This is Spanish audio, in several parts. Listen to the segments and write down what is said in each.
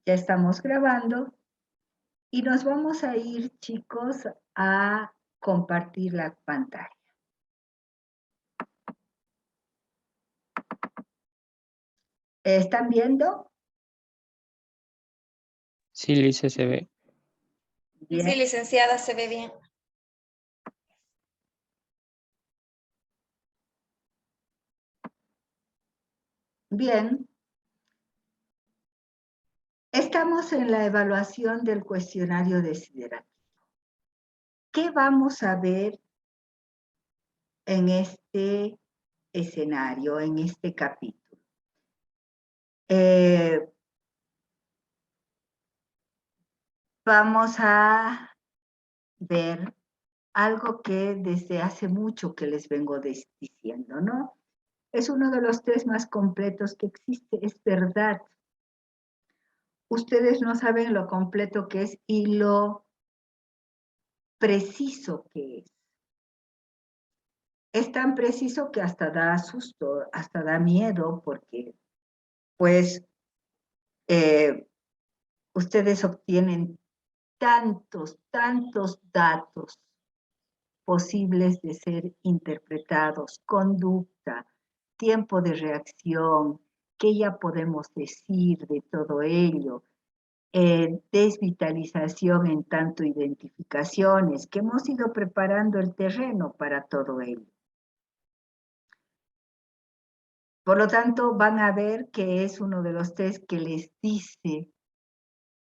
Ya estamos grabando y nos vamos a ir, chicos, a compartir la pantalla. ¿Están viendo? Sí, Lice, se ve. Bien. Sí, licenciada, se ve bien. Bien. Estamos en la evaluación del cuestionario desiderativo. ¿Qué vamos a ver en este escenario, en este capítulo? Vamos a ver algo que desde hace mucho que les vengo diciendo, ¿no? Es uno de los test más completos que existe, es verdad. Ustedes no saben lo completo que es y lo preciso que es. Es tan preciso que hasta da susto, hasta da miedo, porque pues ustedes obtienen tantos datos posibles de ser interpretados, conducta, tiempo de reacción, qué ya podemos decir de todo ello, desvitalización en tanto identificaciones, que hemos ido preparando el terreno para todo ello. Por lo tanto, van a ver que es uno de los test que les dice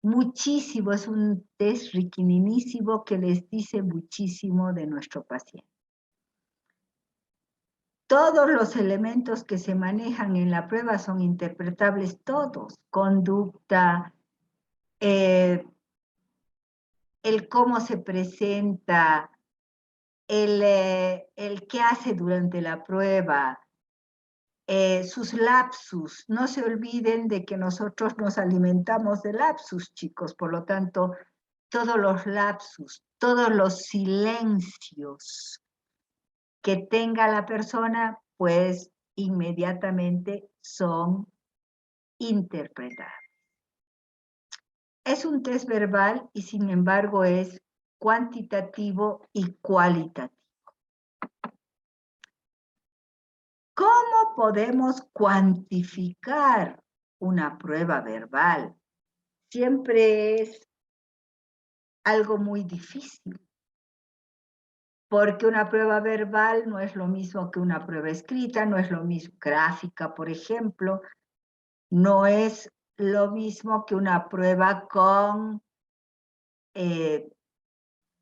muchísimo, es un test riquininísimo que les dice muchísimo de nuestro paciente. Todos los elementos que se manejan en la prueba son interpretables todos, conducta, el cómo se presenta, el qué hace durante la prueba, sus lapsus. No se olviden de que nosotros nos alimentamos de lapsus, chicos, por lo tanto, todos los lapsus, todos los silencios que tenga la persona, pues inmediatamente son interpretables. Es un test verbal y sin embargo es cuantitativo y cualitativo. ¿Cómo podemos cuantificar una prueba verbal? Siempre es algo muy difícil, porque una prueba verbal no es lo mismo que una prueba escrita, no es lo mismo, gráfica, por ejemplo, no es lo mismo que una prueba con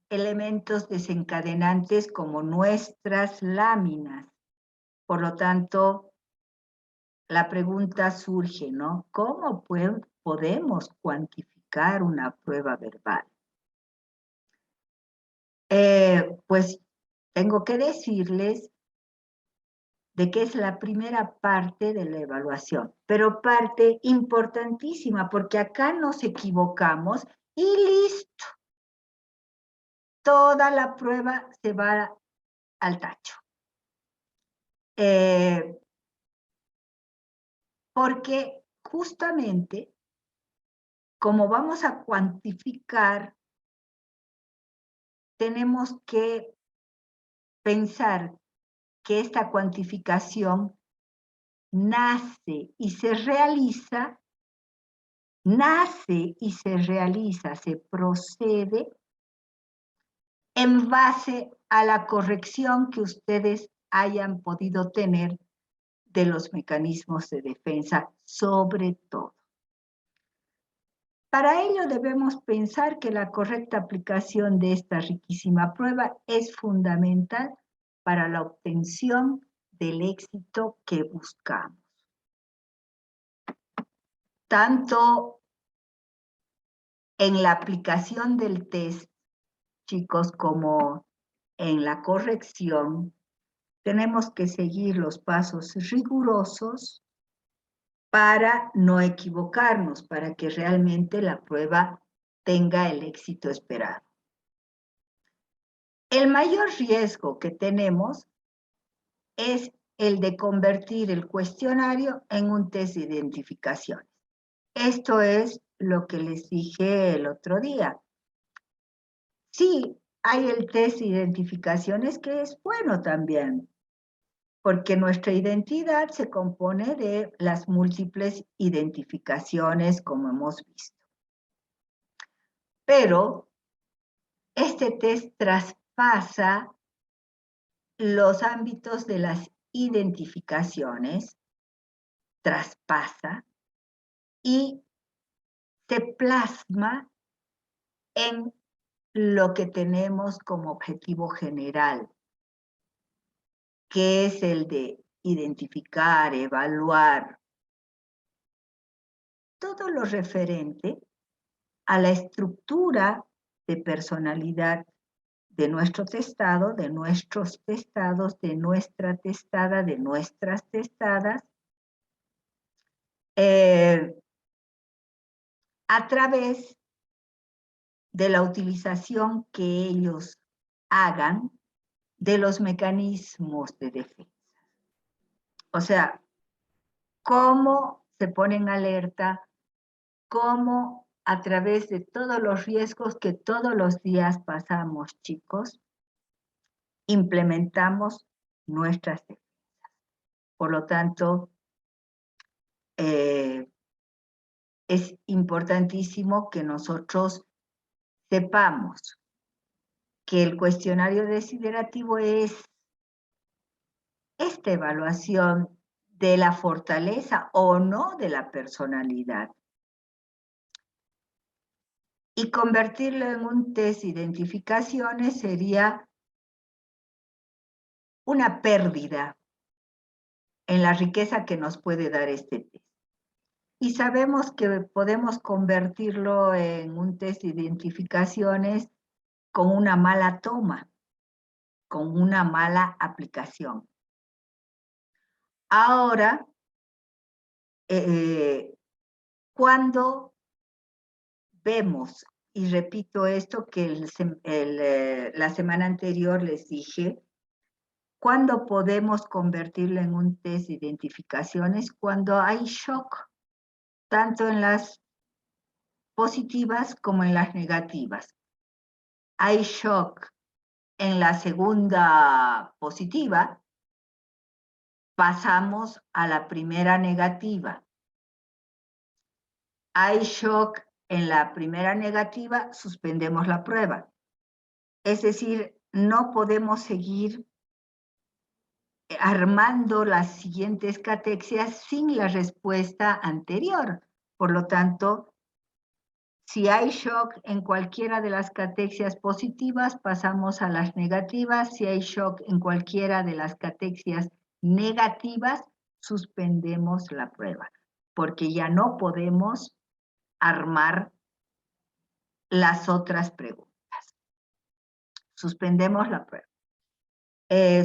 elementos desencadenantes como nuestras láminas. Por lo tanto, la pregunta surge, ¿no? ¿Cómo podemos cuantificar una prueba verbal? Pues tengo que decirles de que es la primera parte de la evaluación, pero parte importantísima, porque acá nos equivocamos y listo. Toda la prueba se va al tacho. Porque justamente, como vamos a cuantificar, tenemos que pensar que esta cuantificación nace y se realiza, se procede en base a la corrección que ustedes hayan podido tener de los mecanismos de defensa, sobre todo. Para ello debemos pensar que la correcta aplicación de esta riquísima prueba es fundamental para la obtención del éxito que buscamos. Tanto en la aplicación del test, chicos, como en la corrección, tenemos que seguir los pasos rigurosos para no equivocarnos, para que realmente la prueba tenga el éxito esperado. El mayor riesgo que tenemos es el de convertir el cuestionario en un test de identificaciones. Esto es lo que les dije el otro día. Sí, hay el test de identificaciones que es bueno también, porque nuestra identidad se compone de las múltiples identificaciones, como hemos visto. Pero este test traspasa los ámbitos de las identificaciones, traspasa y se plasma en lo que tenemos como objetivo general, que es el de identificar, evaluar todo lo referente a la estructura de personalidad de nuestro testado, de nuestros testados, de nuestra testada, de nuestras testadas, a través de la utilización que ellos hagan de los mecanismos de defensa. O sea, cómo se ponen alerta, cómo a través de todos los riesgos que todos los días pasamos, chicos, implementamos nuestras defensas. Por lo tanto, es importantísimo que nosotros sepamos que el cuestionario desiderativo es esta evaluación de la fortaleza o no de la personalidad. Y convertirlo en un test de identificaciones sería una pérdida en la riqueza que nos puede dar este test. Y sabemos que podemos convertirlo en un test de identificaciones con una mala toma, con una mala aplicación. Ahora, cuando vemos, y repito esto que la semana anterior les dije, ¿cuándo podemos convertirlo en un test de identificaciones? Cuando hay shock, tanto en las positivas como en las negativas. Hay shock en la segunda positiva, pasamos a la primera negativa. Hay shock en la primera negativa, suspendemos la prueba. Es decir, no podemos seguir armando las siguientes catexias sin la respuesta anterior. Por lo tanto, si hay shock en cualquiera de las catexias positivas, pasamos a las negativas. Si hay shock en cualquiera de las catexias negativas, suspendemos la prueba, porque ya no podemos armar las otras preguntas. Suspendemos la prueba.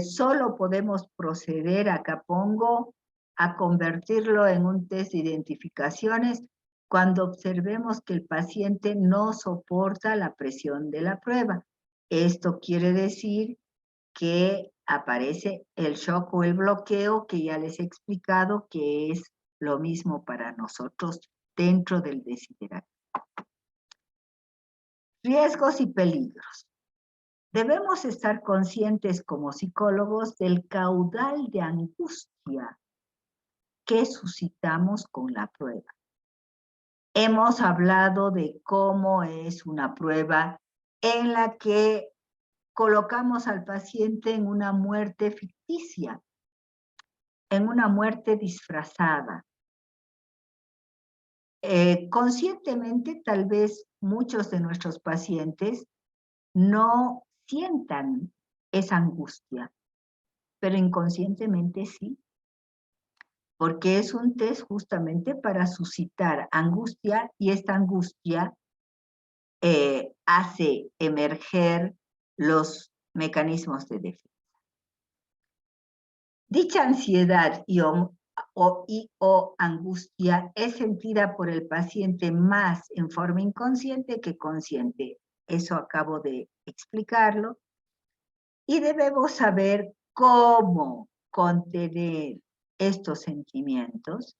Solo podemos proceder, acá pongo, a convertirlo en un test de identificaciones cuando observemos que el paciente no soporta la presión de la prueba. Esto quiere decir que aparece el shock o el bloqueo, que ya les he explicado que es lo mismo para nosotros dentro del desiderativo. Riesgos y peligros. Debemos estar conscientes como psicólogos del caudal de angustia que suscitamos con la prueba. Hemos hablado de cómo es una prueba en la que colocamos al paciente en una muerte ficticia, en una muerte disfrazada. Conscientemente, tal vez muchos de nuestros pacientes no sientan esa angustia, pero inconscientemente sí, porque es un test justamente para suscitar angustia y esta angustia hace emerger los mecanismos de defensa. Dicha ansiedad o angustia es sentida por el paciente más en forma inconsciente que consciente. Eso acabo de explicarlo. Y debemos saber cómo contener estos sentimientos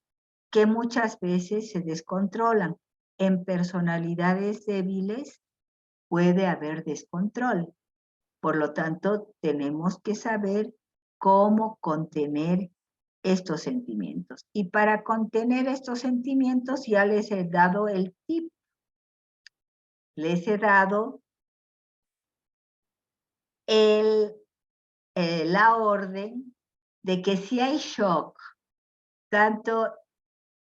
que muchas veces se descontrolan. En personalidades débiles puede haber descontrol. Por lo tanto, tenemos que saber cómo contener estos sentimientos. Y para contener estos sentimientos ya les he dado el tip. Les he dado la orden de que si hay shock, tanto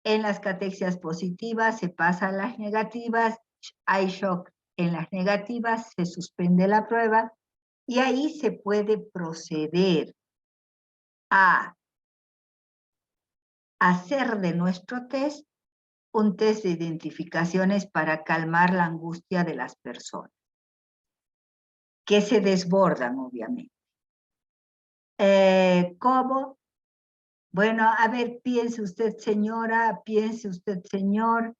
en las catexias positivas se pasa a las negativas, hay shock en las negativas, se suspende la prueba y ahí se puede proceder a hacer de nuestro test un test de identificaciones para calmar la angustia de las personas, que se desbordan, obviamente. ¿Cómo? Bueno, a ver, piense usted, señora, piense usted, señor,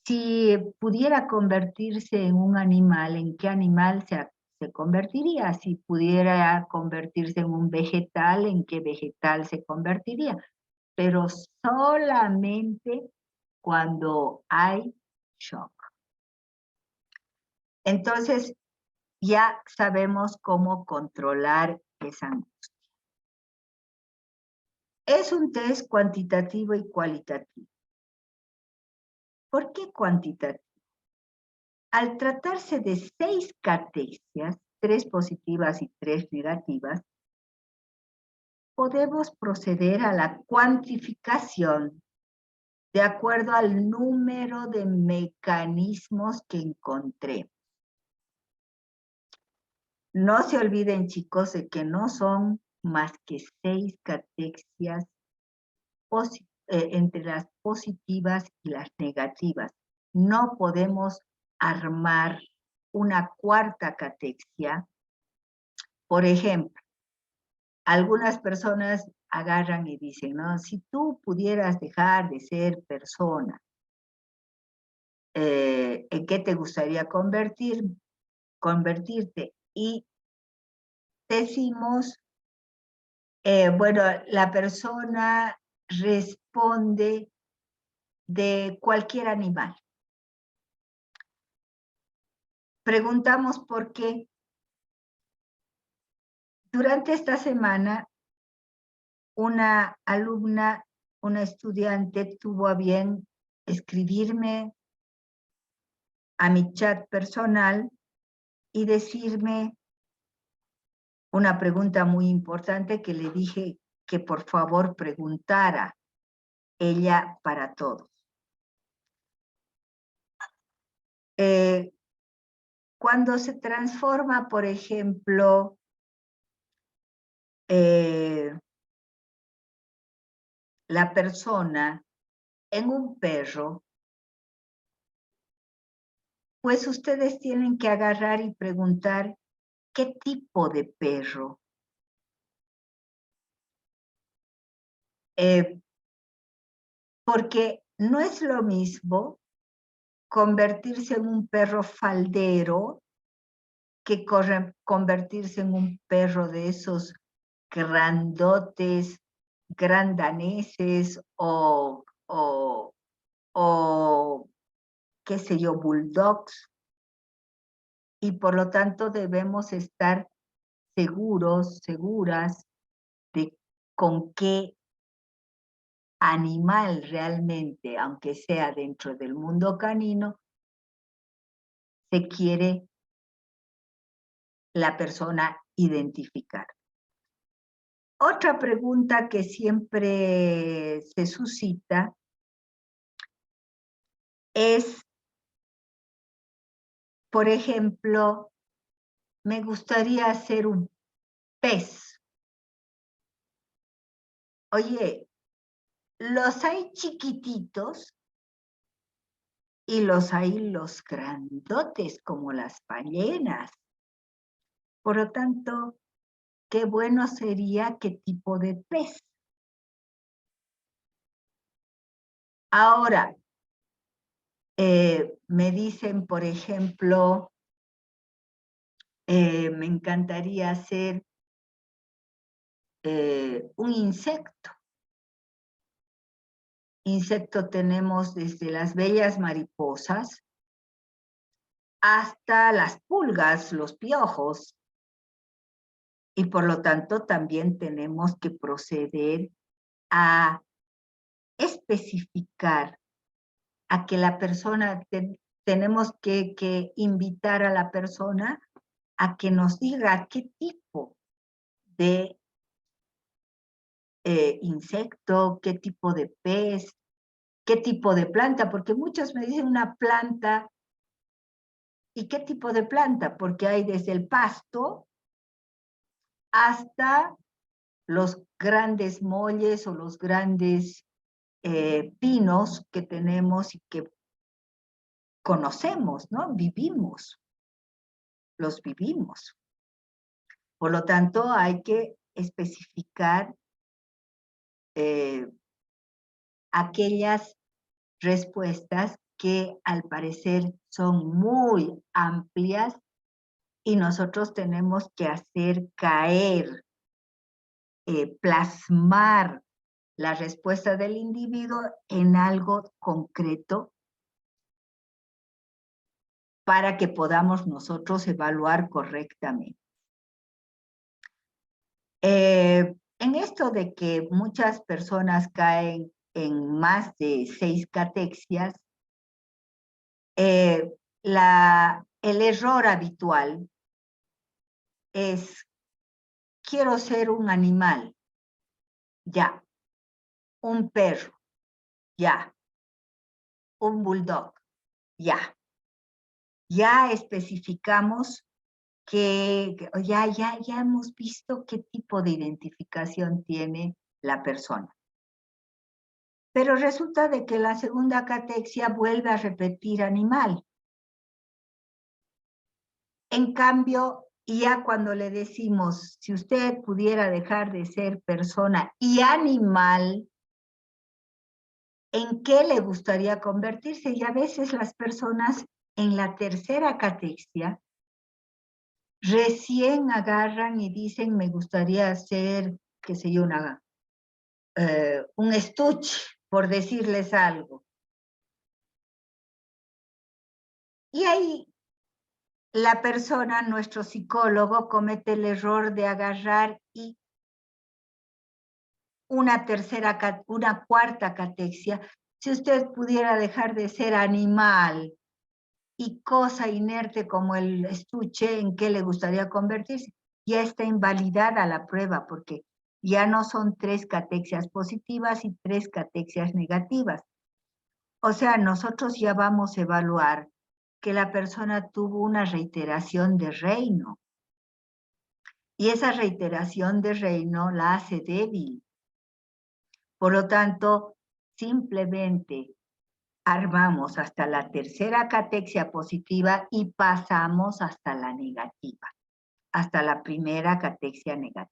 si pudiera convertirse en un animal, ¿en qué animal se convertiría? Si pudiera convertirse en un vegetal, ¿en qué vegetal se convertiría? Pero solamente cuando hay shock. Entonces, ya sabemos cómo controlar esa angustia. Es un test cuantitativo y cualitativo. ¿Por qué cuantitativo? Al tratarse de 6 catexias, 3 positivas y 3 negativas, podemos proceder a la cuantificación de acuerdo al número de mecanismos que encontremos. No se olviden, chicos, de que no son más que 6 catexias entre las positivas y las negativas. No podemos armar una cuarta catexia. Por ejemplo, algunas personas agarran y dicen, no, si tú pudieras dejar de ser persona, ¿en qué te gustaría convertirte? Y decimos, bueno, la persona responde de cualquier animal. Preguntamos por qué. Durante esta semana, una alumna, una estudiante tuvo a bien escribirme a mi chat personal y decirme una pregunta muy importante que le dije que por favor preguntara ella para todos. Cuando se transforma, por ejemplo, la persona en un perro, pues ustedes tienen que agarrar y preguntar qué tipo de perro. Porque no es lo mismo convertirse en un perro faldero que convertirse en un perro de esos grandotes, grandaneses o qué sé yo, bulldogs. Y por lo tanto debemos estar seguros, seguras de con qué animal realmente, aunque sea dentro del mundo canino, se quiere la persona identificar. Otra pregunta que siempre se suscita es, por ejemplo, me gustaría ser un pez. Oye, los hay chiquititos y los hay los grandotes como las ballenas. Por lo tanto, qué bueno sería qué tipo de pez. Ahora, me dicen, por ejemplo, me encantaría ser un insecto. insecto tenemos desde las bellas mariposas hasta las pulgas, los piojos, y por lo tanto también tenemos que proceder a especificar, a que la persona, tenemos que invitar a la persona a que nos diga qué tipo de insecto, qué tipo de pez, qué tipo de planta, porque muchos me dicen una planta. ¿Y qué tipo de planta? Porque hay desde el pasto hasta los grandes molles o los grandes pinos que tenemos y que conocemos, ¿no? Los vivimos. Por lo tanto, hay que especificar aquellas respuestas que al parecer son muy amplias y nosotros tenemos que hacer caer, plasmar la respuesta del individuo en algo concreto para que podamos nosotros evaluar correctamente. En esto de que muchas personas caen en más de 6 catexias, el error habitual es: quiero ser un animal, ya, un perro, ya, un bulldog, ya. Ya especificamos que ya hemos visto qué tipo de identificación tiene la persona. Pero resulta de que la segunda catexia vuelve a repetir animal. En cambio, ya cuando le decimos, si usted pudiera dejar de ser persona y animal, ¿en qué le gustaría convertirse? Y a veces las personas en la tercera catexia recién agarran y dicen, me gustaría ser, qué sé yo, un estuche, por decirles algo. Y ahí la persona, nuestro psicólogo, comete el error de agarrar y una cuarta catexia. Si usted pudiera dejar de ser animal y cosa inerte como el estuche, ¿en qué le gustaría convertirse? Ya está invalidada la prueba, porque ya no son 3 catexias positivas y 3 catexias negativas. O sea, nosotros ya vamos a evaluar que la persona tuvo una reiteración de reino. Y esa reiteración de reino la hace débil. Por lo tanto, simplemente armamos hasta la tercera catexia positiva y pasamos hasta la negativa, hasta la primera catexia negativa.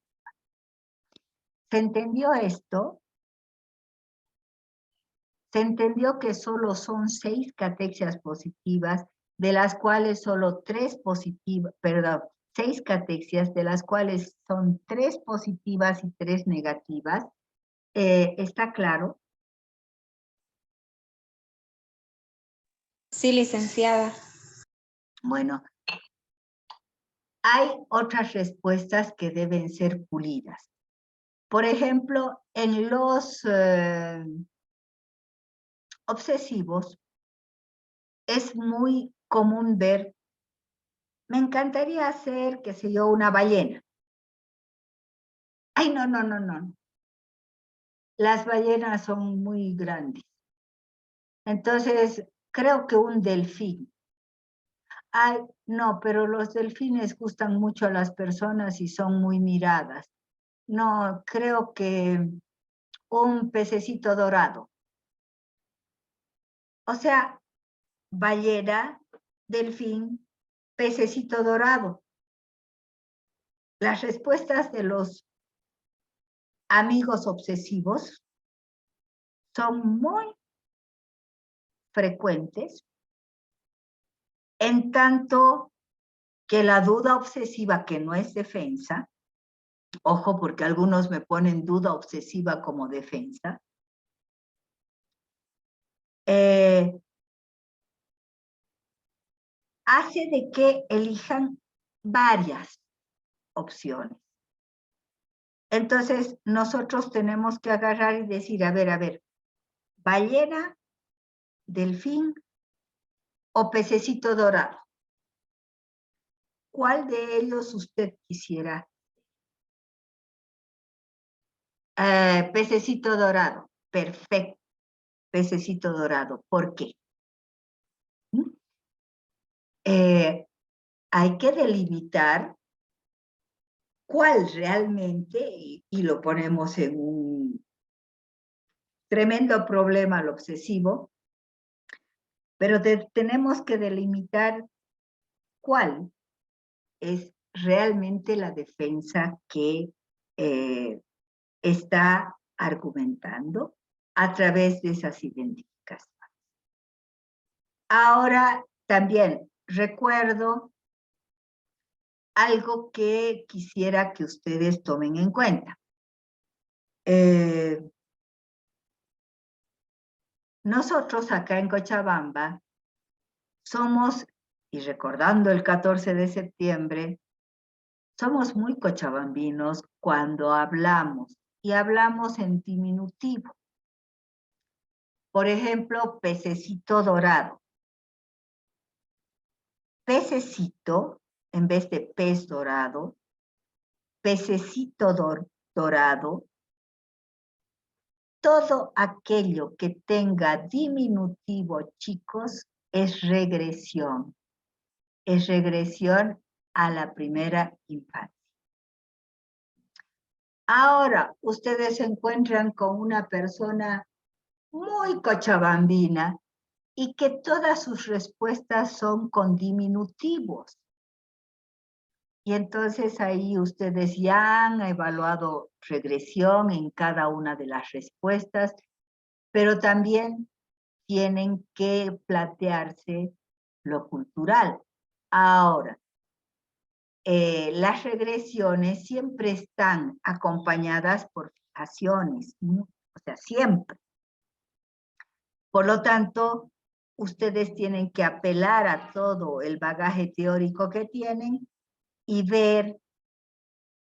¿Se entendió esto? Se entendió que solo son 6 catexias positivas, de las cuales solo 3 positivas, perdón, 6 catexias, de las cuales son 3 positivas y 3 negativas. ¿Está claro? Sí, licenciada. Bueno, hay otras respuestas que deben ser pulidas. Por ejemplo, en los obsesivos es muy común ver, me encantaría ser, qué sé yo, una ballena. Ay, no. Las ballenas son muy grandes. Entonces, creo que un delfín. Ay, no, pero los delfines gustan mucho a las personas y son muy miradas. No, creo que un pececito dorado. O sea, ballena, delfín, pececito dorado. Las respuestas de los amigos obsesivos son muy frecuentes, en tanto que la duda obsesiva, que no es defensa, ojo porque algunos me ponen duda obsesiva como defensa, hace de que elijan varias opciones. Entonces, nosotros tenemos que agarrar y decir, a ver, ballena, delfín o pececito dorado. ¿Cuál de ellos usted quisiera? Pececito dorado, perfecto, pececito dorado. ¿Por qué? Hay que delimitar cuál realmente, y lo ponemos en un tremendo problema al obsesivo, pero tenemos que delimitar cuál es realmente la defensa que está argumentando a través de esas identificaciones. Ahora también recuerdo algo que quisiera que ustedes tomen en cuenta. Nosotros acá en Cochabamba somos, y recordando el 14 de septiembre, somos muy cochabambinos cuando hablamos, y hablamos en diminutivo. Por ejemplo, pececito dorado. Pececito, en vez de pez dorado, pececito dorado, todo aquello que tenga diminutivo, chicos, es regresión. Es regresión a la primera infancia. Ahora, ustedes se encuentran con una persona muy cochabambina y que todas sus respuestas son con diminutivos. Y entonces ahí ustedes ya han evaluado regresión en cada una de las respuestas, pero también tienen que plantearse lo cultural. Ahora, las regresiones siempre están acompañadas por fijaciones, ¿no? O sea, siempre. Por lo tanto, ustedes tienen que apelar a todo el bagaje teórico que tienen y ver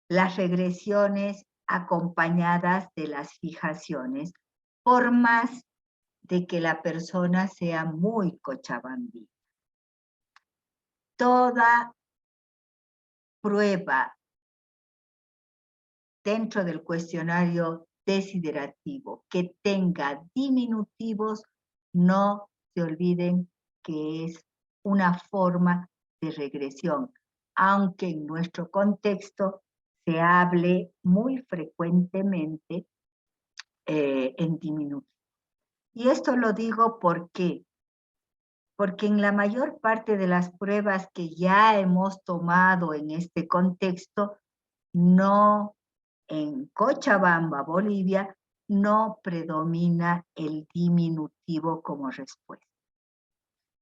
las regresiones acompañadas de las fijaciones, por más de que la persona sea muy cochabambina. Toda prueba dentro del cuestionario desiderativo que tenga diminutivos, no se olviden que es una forma de regresión, aunque en nuestro contexto se hable muy frecuentemente en diminutivo. Y esto lo digo porque en la mayor parte de las pruebas que ya hemos tomado en este contexto, no, en Cochabamba, Bolivia, no predomina el diminutivo como respuesta.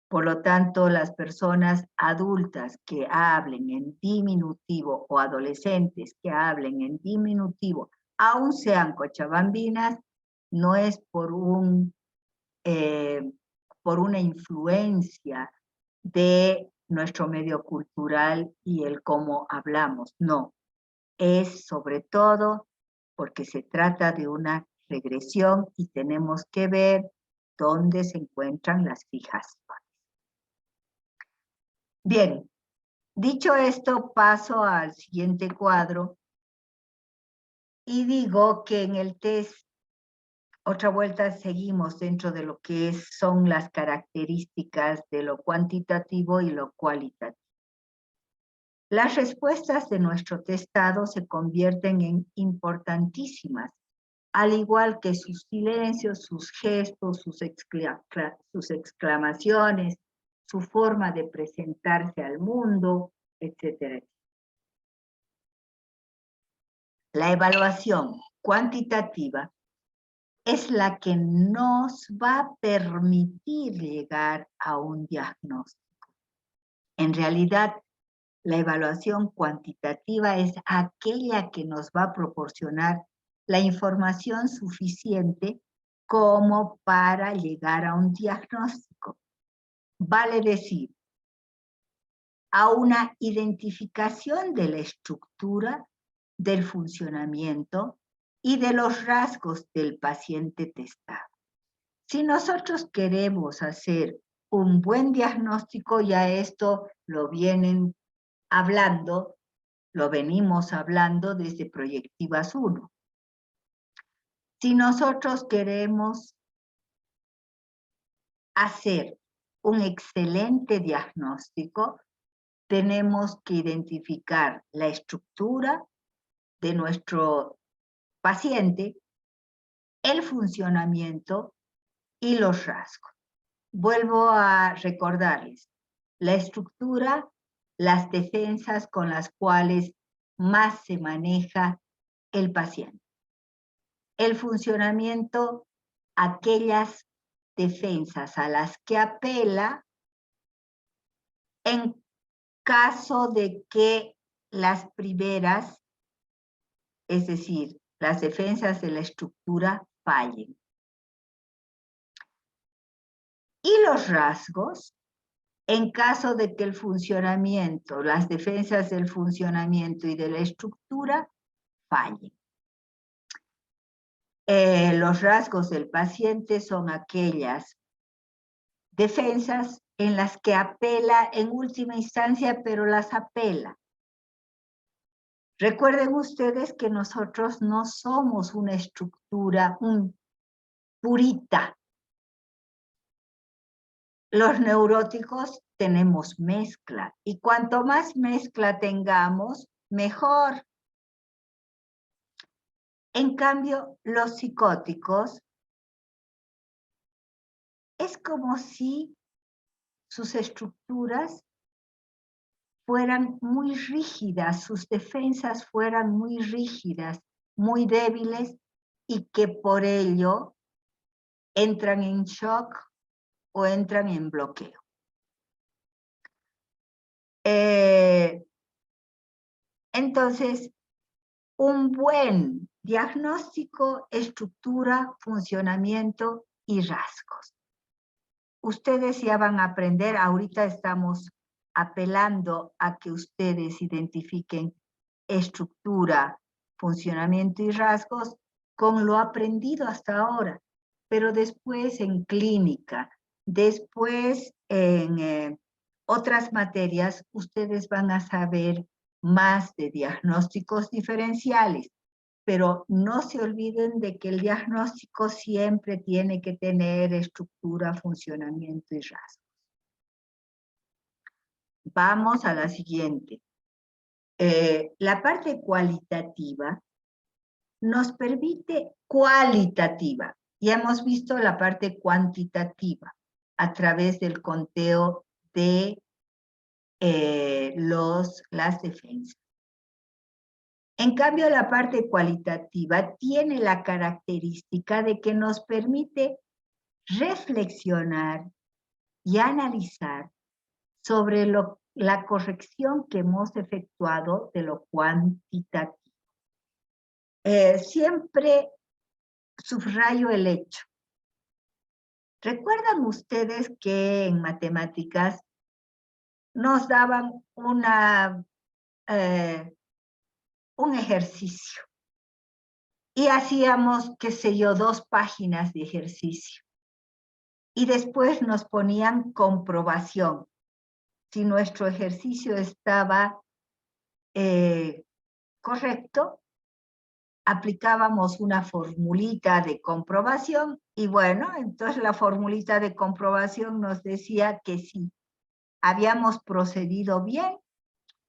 Por lo tanto, las personas adultas que hablen en diminutivo o adolescentes que hablen en diminutivo, aun sean cochabambinas, no es por una influencia de nuestro medio cultural y el cómo hablamos, no. Es sobre todo porque se trata de una regresión y tenemos que ver dónde se encuentran las fijaciones. Bien, dicho esto, paso al siguiente cuadro y digo que en el test, otra vuelta, seguimos dentro de lo que son las características de lo cuantitativo y lo cualitativo. Las respuestas de nuestro testado se convierten en importantísimas, al igual que sus silencios, sus gestos, sus exclamaciones, su forma de presentarse al mundo, etc. La evaluación cuantitativa es la que nos va a permitir llegar a un diagnóstico. En realidad, la evaluación cuantitativa es aquella que nos va a proporcionar la información suficiente como para llegar a un diagnóstico. Vale decir a una identificación de la estructura, del funcionamiento y de los rasgos del paciente testado. Si nosotros queremos hacer un buen diagnóstico, ya esto lo vienen hablando, lo venimos hablando desde Proyectivas 1. Si nosotros queremos hacer un excelente diagnóstico, tenemos que identificar la estructura de nuestro paciente, el funcionamiento y los rasgos. Vuelvo a recordarles, la estructura, las defensas con las cuales más se maneja el paciente. El funcionamiento, aquellas defensas a las que apela en caso de que las primeras, es decir, las defensas de la estructura, fallen. Y los rasgos, en caso de que el funcionamiento, las defensas del funcionamiento y de la estructura fallen. Los rasgos del paciente son aquellas defensas en las que apela en última instancia, pero las apela. Recuerden ustedes que nosotros no somos una estructura purita. Los neuróticos tenemos mezcla, y cuanto más mezcla tengamos, mejor. En cambio, los psicóticos es como si sus estructuras fueran muy rígidas, sus defensas fueran muy rígidas, muy débiles, y que por ello entran en shock o entran en bloqueo. Entonces, un buen diagnóstico, estructura, funcionamiento y rasgos. Ustedes ya van a aprender, ahorita estamos apelando a que ustedes identifiquen estructura, funcionamiento y rasgos con lo aprendido hasta ahora, pero después en clínica, después en otras materias, ustedes van a saber más de diagnósticos diferenciales, pero no se olviden de que el diagnóstico siempre tiene que tener estructura, funcionamiento y rasgos. Vamos a la siguiente. La parte cualitativa nos permite cualitativa. Ya hemos visto la parte cuantitativa a través del conteo de las defensas. En cambio, la parte cualitativa tiene la característica de que nos permite reflexionar y analizar sobre la corrección que hemos efectuado de lo cuantitativo. Siempre subrayo el hecho. ¿Recuerdan ustedes que en matemáticas nos daban un ejercicio y hacíamos, qué sé yo, 2 páginas de ejercicio? Y después nos ponían comprobación. Si nuestro ejercicio estaba correcto, aplicábamos una formulita de comprobación y bueno, entonces la formulita de comprobación nos decía que si habíamos procedido bien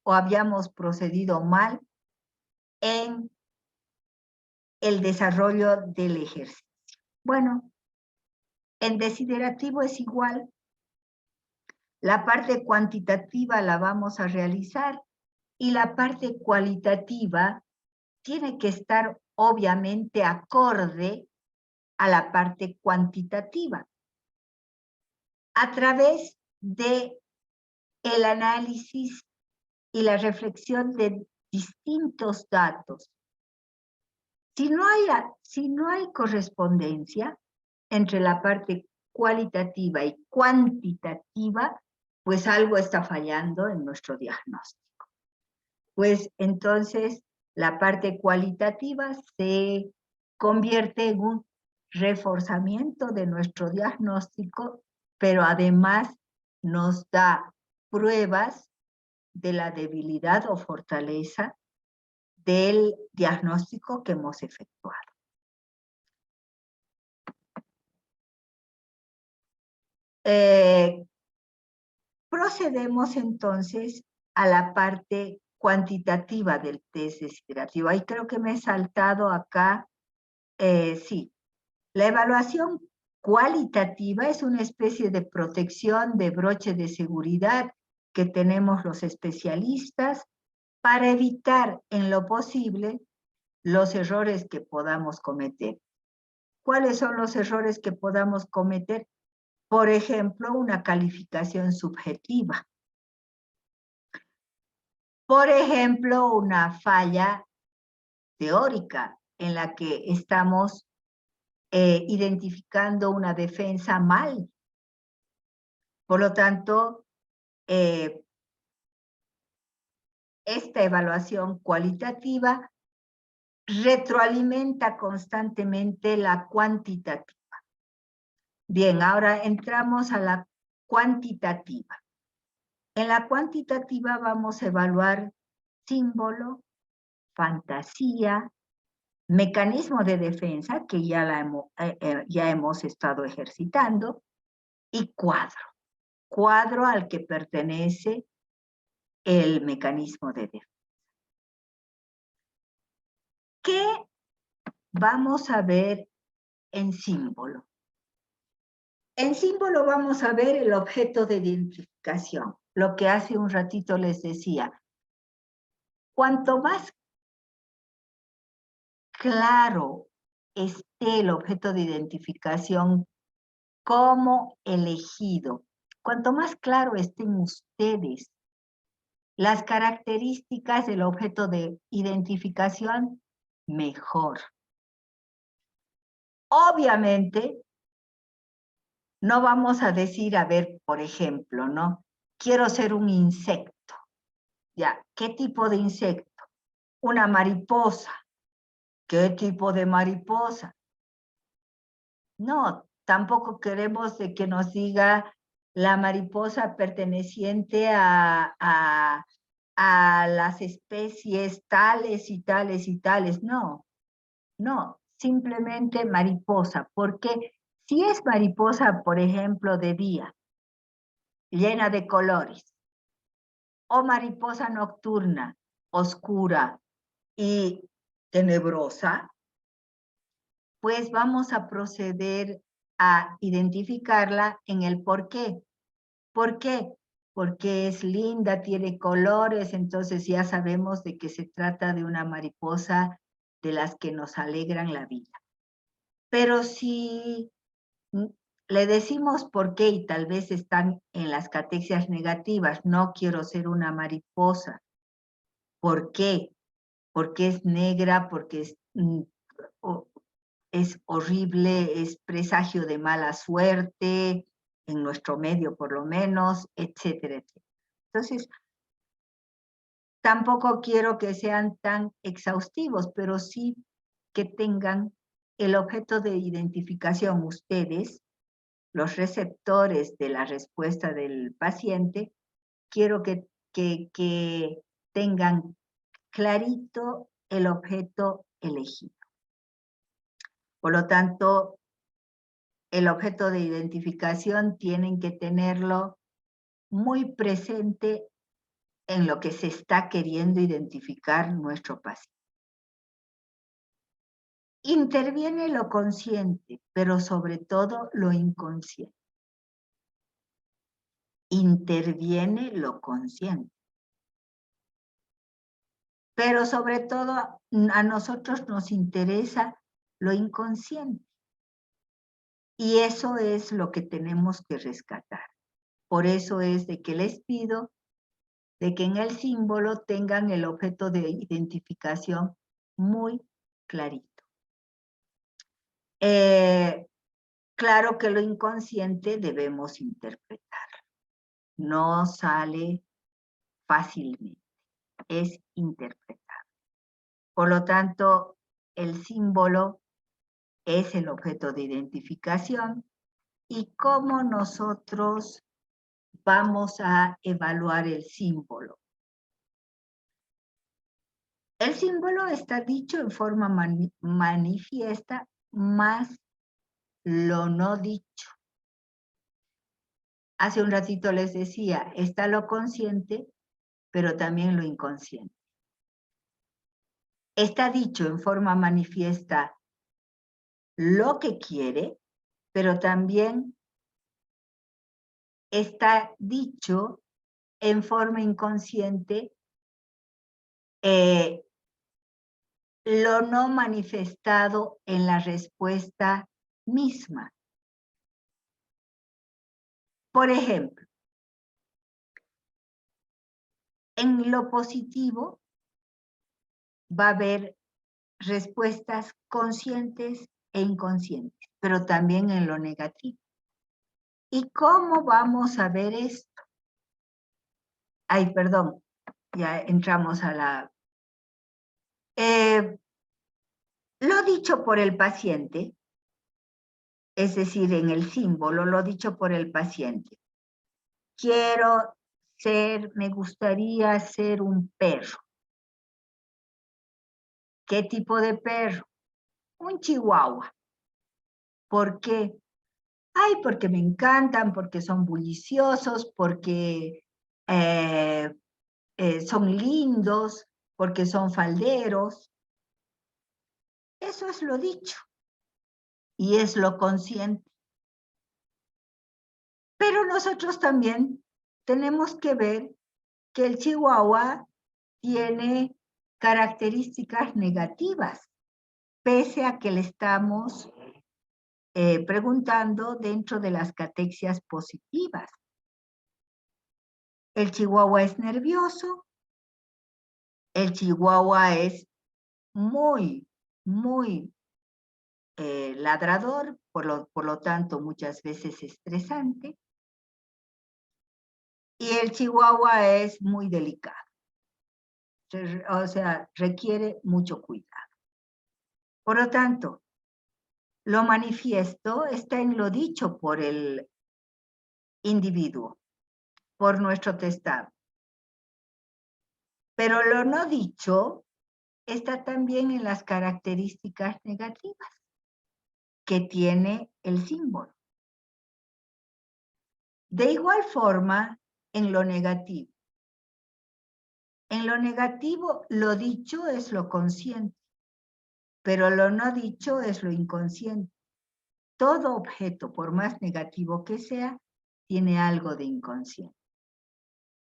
o habíamos procedido mal en el desarrollo del ejercicio. Bueno, en desiderativo es igual. La parte cuantitativa la vamos a realizar y la parte cualitativa tiene que estar obviamente acorde a la parte cuantitativa. A través de el análisis y la reflexión de distintos datos. Si no hay correspondencia entre la parte cualitativa y cuantitativa, pues algo está fallando en nuestro diagnóstico. Pues entonces la parte cualitativa se convierte en un reforzamiento de nuestro diagnóstico, pero además nos da pruebas de la debilidad o fortaleza del diagnóstico que hemos efectuado. Procedemos entonces a la parte cuantitativa del test deshidratativo. Ahí creo que me he saltado acá. Sí, la evaluación cualitativa es una especie de protección de broche de seguridad que tenemos los especialistas para evitar en lo posible los errores que podamos cometer. ¿Cuáles son los errores que podamos cometer? Por ejemplo, una calificación subjetiva. Por ejemplo, una falla teórica en la que estamos identificando una defensa mal. Por lo tanto, esta evaluación cualitativa retroalimenta constantemente la cuantitativa. Bien, ahora entramos a la cuantitativa. En la cuantitativa vamos a evaluar símbolo, fantasía, mecanismo de defensa, que ya hemos estado ejercitando, y cuadro al que pertenece el mecanismo de defensa. ¿Qué vamos a ver en símbolo? En símbolo vamos a ver el objeto de identificación, lo que hace un ratito les decía. Cuanto más claro esté el objeto de identificación como elegido, cuanto más claro estén ustedes las características del objeto de identificación, mejor. Obviamente, no vamos a decir, a ver, por ejemplo, ¿no? Quiero ser un insecto. Ya, ¿qué tipo de insecto? Una mariposa. ¿Qué tipo de mariposa? No, tampoco queremos de que nos diga la mariposa perteneciente a las especies tales y tales y tales. No, no, simplemente mariposa. Porque si es mariposa, por ejemplo, de día, llena de colores, o mariposa nocturna, oscura y tenebrosa, pues vamos a proceder a identificarla en el por qué. ¿Por qué? Porque es linda, tiene colores, entonces ya sabemos de que se trata de una mariposa de las que nos alegran la vida. Pero si le decimos por qué y tal vez están en las catexias negativas, no quiero ser una mariposa. ¿Por qué? Porque es negra, porque es horrible, es presagio de mala suerte, en nuestro medio por lo menos, etcétera, etcétera. Entonces, tampoco quiero que sean tan exhaustivos, pero sí que tengan el objeto de identificación ustedes, los receptores de la respuesta del paciente, quiero que tengan clarito el objeto elegido. Por lo tanto, el objeto de identificación tienen que tenerlo muy presente en lo que se está queriendo identificar nuestro paciente. Interviene lo consciente, pero sobre todo lo inconsciente. Interviene lo consciente. Pero sobre todo a nosotros nos interesa lo inconsciente. Y eso es lo que tenemos que rescatar. Por eso es de que les pido de que en el símbolo tengan el objeto de identificación muy clarito. Claro que lo inconsciente debemos interpretar. no sale fácilmente, es interpretable. Por lo tanto, el símbolo es el objeto de identificación y cómo nosotros vamos a evaluar el símbolo. El símbolo está dicho en forma manifiesta, más lo no dicho. Hace un ratito les decía, está lo consciente, pero también lo inconsciente. Está dicho en forma manifiesta lo que quiere, pero también está dicho en forma inconsciente lo no manifestado en la respuesta misma. Por ejemplo, en lo positivo va a haber respuestas conscientes e inconscientes, pero también en lo negativo. ¿Y cómo vamos a ver esto? Ay, perdón, ya entramos a la... lo dicho por el paciente, es decir, en el símbolo, lo dicho por el paciente. Quiero ser, me gustaría ser un perro. ¿Qué tipo de perro? Un chihuahua. ¿Por qué? Ay, porque me encantan, porque son bulliciosos, porque son lindos, porque son falderos. Eso es lo dicho y es lo consciente. Pero nosotros también tenemos que ver que el chihuahua tiene características negativas, pese a que le estamos preguntando dentro de las catexias positivas. El chihuahua es nervioso, el chihuahua es muy ladrador, por lo tanto muchas veces estresante, y el chihuahua es muy delicado, o sea, requiere mucho cuidado. Por lo tanto, lo manifiesto está en lo dicho por el individuo, por nuestro testado. Pero lo no dicho está también en las características negativas que tiene el símbolo. De igual forma, en lo negativo. En lo negativo, lo dicho es lo consciente, pero lo no dicho es lo inconsciente. Todo objeto, por más negativo que sea, tiene algo de inconsciente.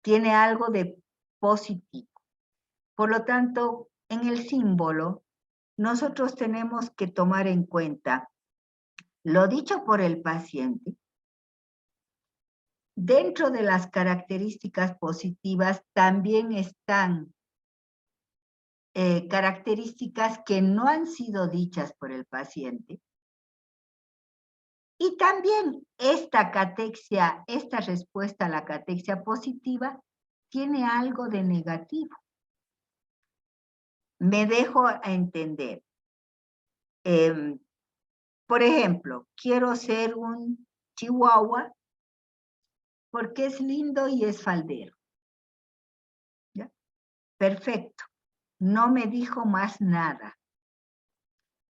Tiene algo de positivo. Por lo tanto, en el símbolo, nosotros tenemos que tomar en cuenta lo dicho por el paciente. Dentro de las características positivas también están características que no han sido dichas por el paciente. Y también esta catexia, esta respuesta a la catexia positiva, tiene algo de negativo. Me dejo a entender. Por ejemplo, quiero ser un chihuahua porque es lindo y es faldero. ¿Ya? Perfecto. No me dijo más nada.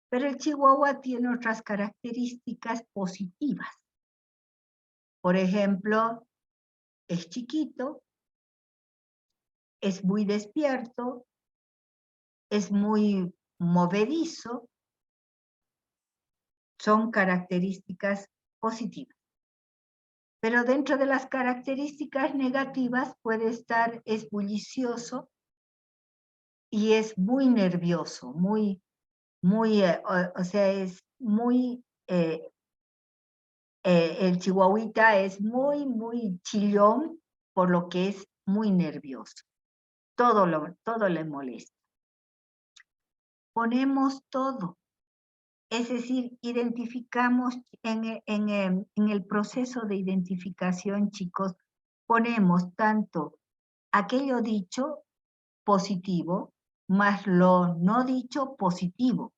Pero el chihuahua tiene otras características positivas. Por ejemplo, es chiquito, es muy despierto, es muy movedizo. Son características positivas. Pero dentro de las características negativas puede estar, es bullicioso y es muy nervioso, o sea, es muy, el chihuahuita es muy chillón, por lo que es muy nervioso. Todo le molesta. Ponemos todo. Es decir, identificamos en el proceso de identificación, chicos, ponemos tanto aquello dicho positivo más lo no dicho positivo,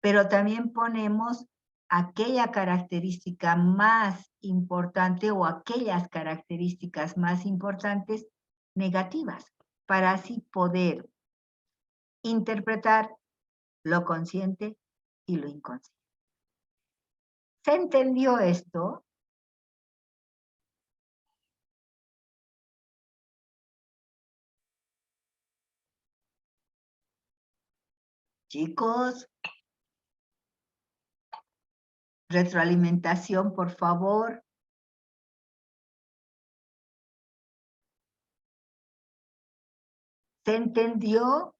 pero también ponemos aquella característica más importante o aquellas características más importantes negativas, para así poder interpretar lo consciente y lo inconsciente. ¿Se entendió esto? Chicos, retroalimentación, por favor. ¿Se entendió?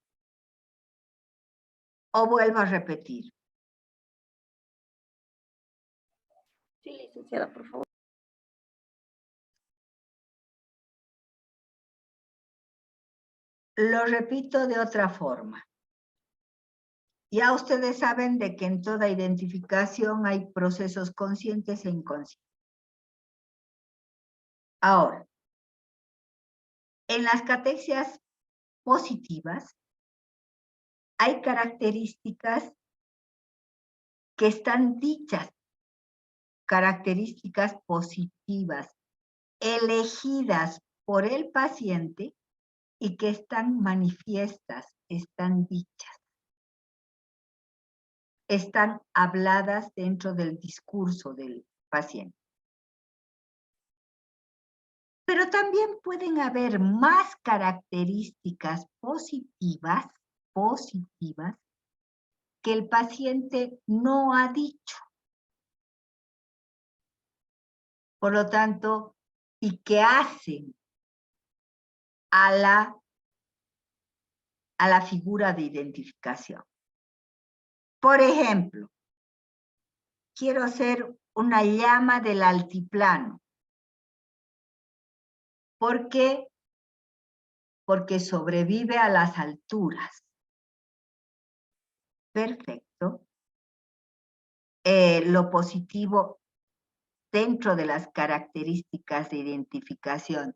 ¿O vuelvo a repetir? Sí, licenciada, por favor. Lo repito de otra forma. Ya ustedes saben de que en toda identificación hay procesos conscientes e inconscientes. Ahora, en las catexias positivas hay características que están dichas, características positivas, elegidas por el paciente y que están manifiestas, están dichas, están habladas dentro del discurso del paciente. Pero también pueden haber más características positivas que el paciente no ha dicho. Por lo tanto, y que hacen a la figura de identificación. Por ejemplo, quiero ser una llama del altiplano. ¿Por qué? Porque sobrevive a las alturas. Perfecto. Lo positivo dentro de las características de identificación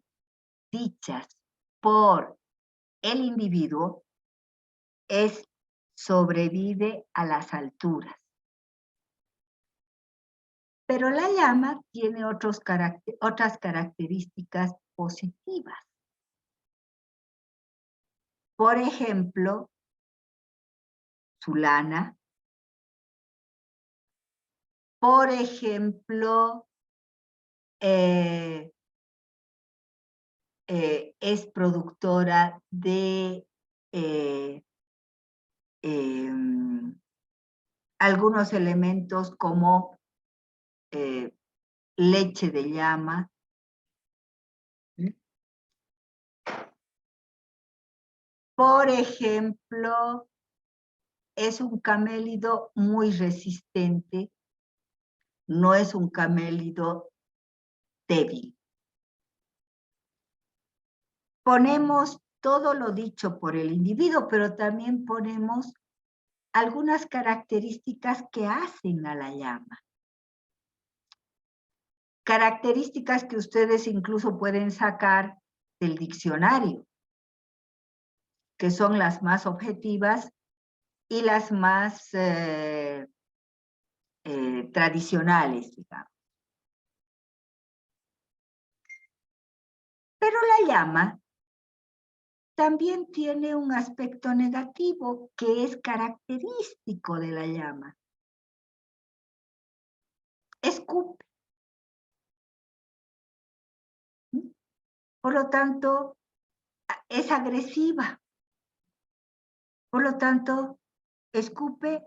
dichas por el individuo es sobrevive a las alturas. Pero la llama tiene otras características positivas. Por ejemplo, su lana. Por ejemplo, es productora de algunos elementos como leche de llama. Por ejemplo, es un camélido muy resistente, no es un camélido débil. Ponemos todo lo dicho por el individuo, pero también ponemos algunas características que hacen a la llama. Características que ustedes incluso pueden sacar del diccionario, que son las más objetivas y las más tradicionales, digamos. Pero la llama también tiene un aspecto negativo que es característico de la llama. Escupe. Por lo tanto, es agresiva. Por lo tanto, escupe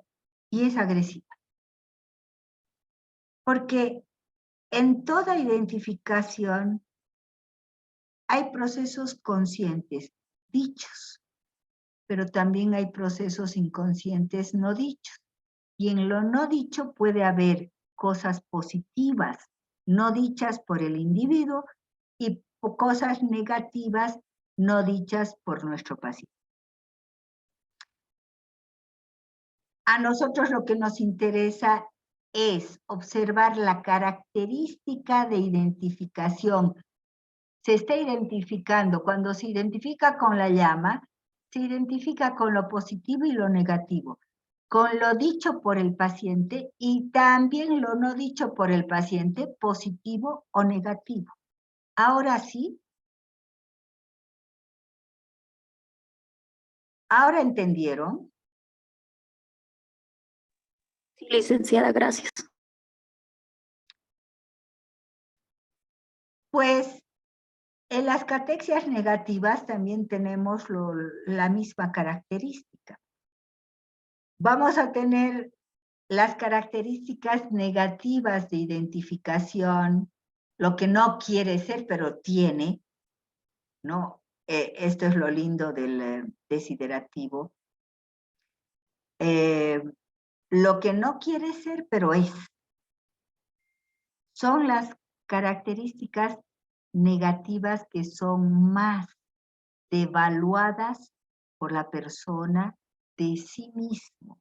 y es agresiva. Porque en toda identificación hay procesos conscientes, dichos, pero también hay procesos inconscientes no dichos. Y en lo no dicho puede haber cosas positivas, no dichas por el individuo, y cosas negativas no dichas por nuestro paciente. A nosotros lo que nos interesa es observar la característica de identificación se está identificando, cuando se identifica con la llama, se identifica con lo positivo y lo negativo, con lo dicho por el paciente y también lo no dicho por el paciente, positivo o negativo. Ahora sí. ¿Ahora entendieron? Sí, licenciada, gracias. Pues en las catexias negativas también tenemos la misma característica. Vamos a tener las características negativas de identificación, lo que no quiere ser, pero tiene, ¿no? Esto es lo lindo del desiderativo. Lo que no quiere ser, pero es. Son las características negativas que son más devaluadas por la persona de sí mismo.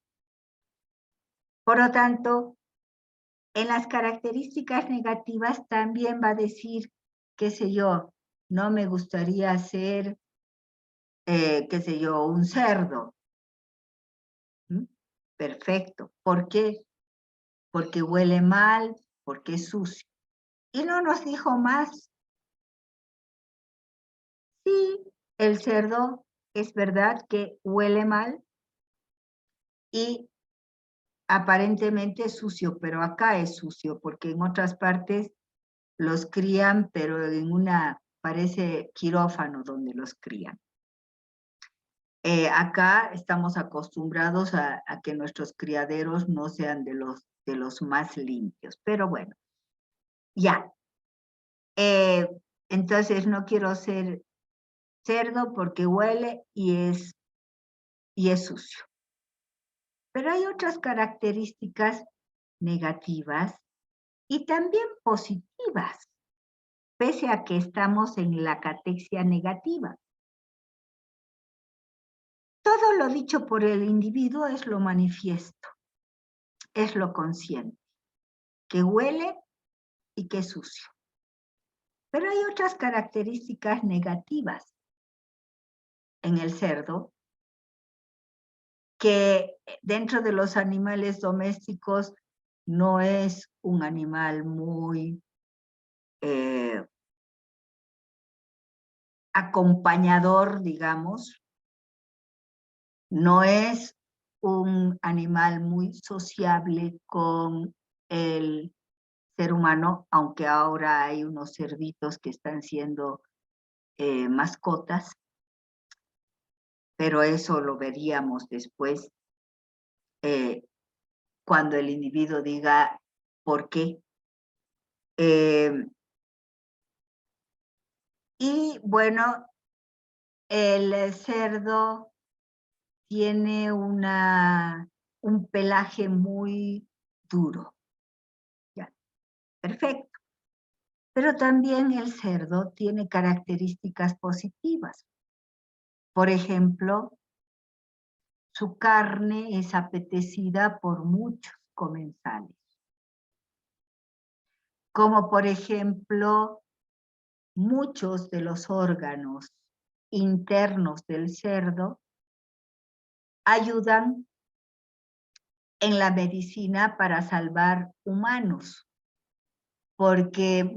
Por lo tanto, en las características negativas también va a decir, qué sé yo, no me gustaría ser, qué sé yo, un cerdo. ¿Mm? Perfecto. ¿Por qué? Porque huele mal, porque es sucio. Y no nos dijo más. Sí, el cerdo es verdad que huele mal y aparentemente es sucio, pero acá es sucio, porque en otras partes los crían, pero en parece quirófano donde los crían. Acá estamos acostumbrados a que nuestros criaderos no sean de los más limpios, pero bueno, ya. Entonces no quiero ser cerdo porque huele y es sucio. Pero hay otras características negativas y también positivas, pese a que estamos en la catexia negativa. Todo lo dicho por el individuo es lo manifiesto, es lo consciente, que huele y que es sucio. Pero hay otras características negativas en el cerdo que dentro de los animales domésticos no es un animal muy acompañador, digamos, no es un animal muy sociable con el ser humano, aunque ahora hay unos cerditos que están siendo mascotas, pero eso lo veríamos después cuando el individuo diga por qué. Y bueno, el cerdo tiene un pelaje muy duro. Ya, perfecto. Pero también el cerdo tiene características positivas. Por ejemplo, su carne es apetecida por muchos comensales. Como por ejemplo, muchos de los órganos internos del cerdo ayudan en la medicina para salvar humanos, porque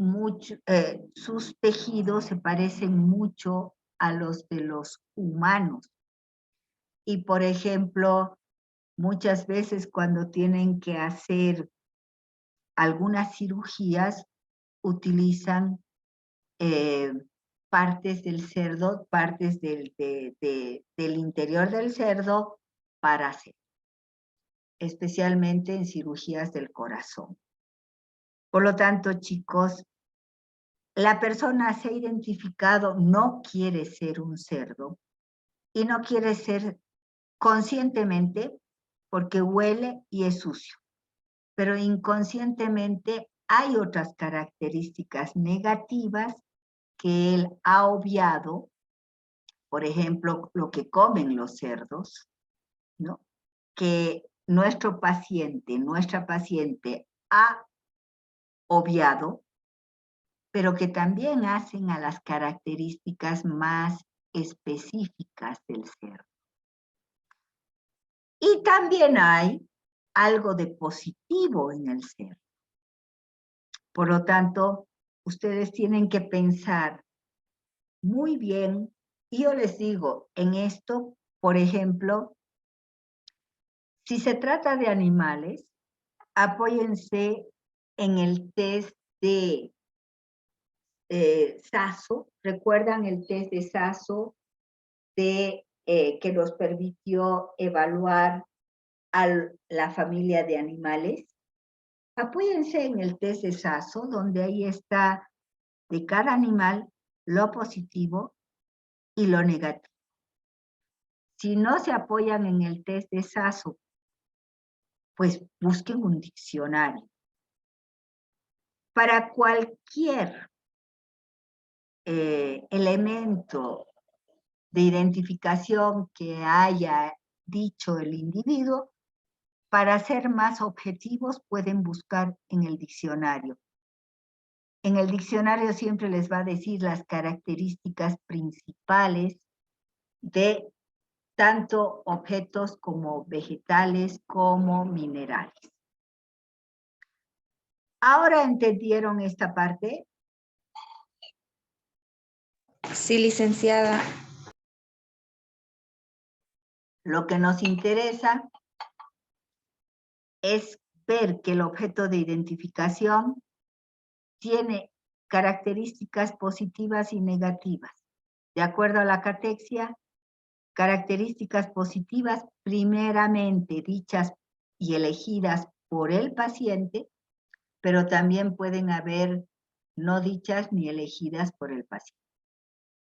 sus tejidos se parecen mucho a los de los humanos. Y por ejemplo, muchas veces cuando tienen que hacer algunas cirugías, utilizan partes del cerdo, partes del interior del cerdo para hacer, especialmente en cirugías del corazón. Por lo tanto, chicos, la persona se ha identificado, no quiere ser un cerdo y no quiere ser conscientemente porque huele y es sucio. Pero inconscientemente hay otras características negativas que él ha obviado, por ejemplo, lo que comen los cerdos, ¿no? Que nuestra paciente ha obviado pero que también hacen a las características más específicas del cerdo. Y también hay algo de positivo en el cerdo. Por lo tanto, ustedes tienen que pensar muy bien, y yo les digo, en esto, por ejemplo, si se trata de animales, apóyense en el test de Sasso. ¿Recuerdan el test de Sasso que nos permitió evaluar a la familia de animales? Apóyense en el test de Sasso, donde ahí está de cada animal lo positivo y lo negativo. Si no se apoyan en el test de Sasso, pues busquen un diccionario. Para cualquier elemento de identificación que haya dicho el individuo, para ser más objetivos pueden buscar en el diccionario. En el diccionario siempre les va a decir las características principales de tanto objetos como vegetales como minerales. ¿Ahora entendieron esta parte? Sí, licenciada. Lo que nos interesa es ver que el objeto de identificación tiene características positivas y negativas. De acuerdo a la catexia, características positivas primeramente dichas y elegidas por el paciente, pero también pueden haber no dichas ni elegidas por el paciente.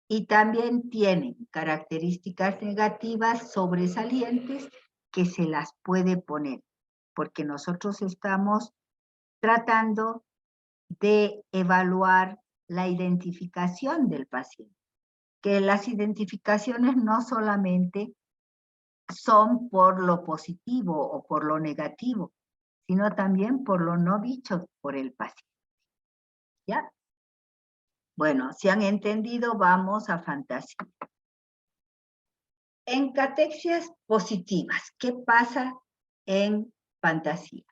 Y también tienen características negativas sobresalientes que se las puede poner, porque nosotros estamos tratando de evaluar la identificación del paciente, que las identificaciones no solamente son por lo positivo o por lo negativo, sino también por lo no dicho por el paciente. ¿Ya? Bueno, si han entendido, vamos a fantasía. En catexias positivas, ¿qué pasa en fantasía?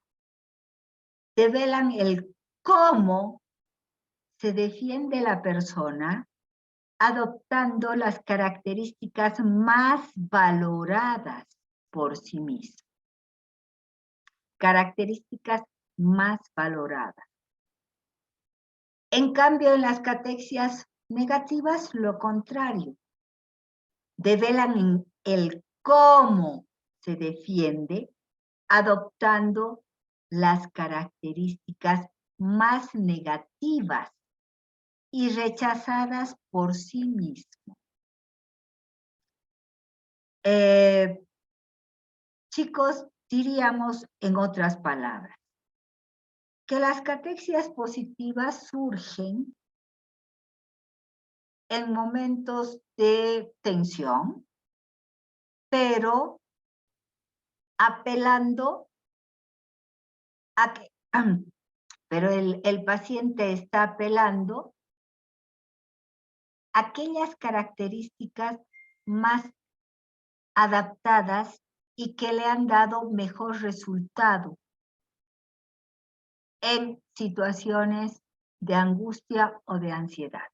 Develan el cómo se defiende la persona adoptando las características más valoradas por sí misma. Características más valoradas. En cambio, en las catexias negativas, lo contrario. Develan en el cómo se defiende adoptando las características más negativas y rechazadas por sí mismo. Chicos, diríamos en otras palabras, que las catexias positivas surgen en momentos de tensión, pero apelando a que, pero el paciente está apelando a aquellas características más adaptadas y que le han dado mejor resultado en situaciones de angustia o de ansiedad.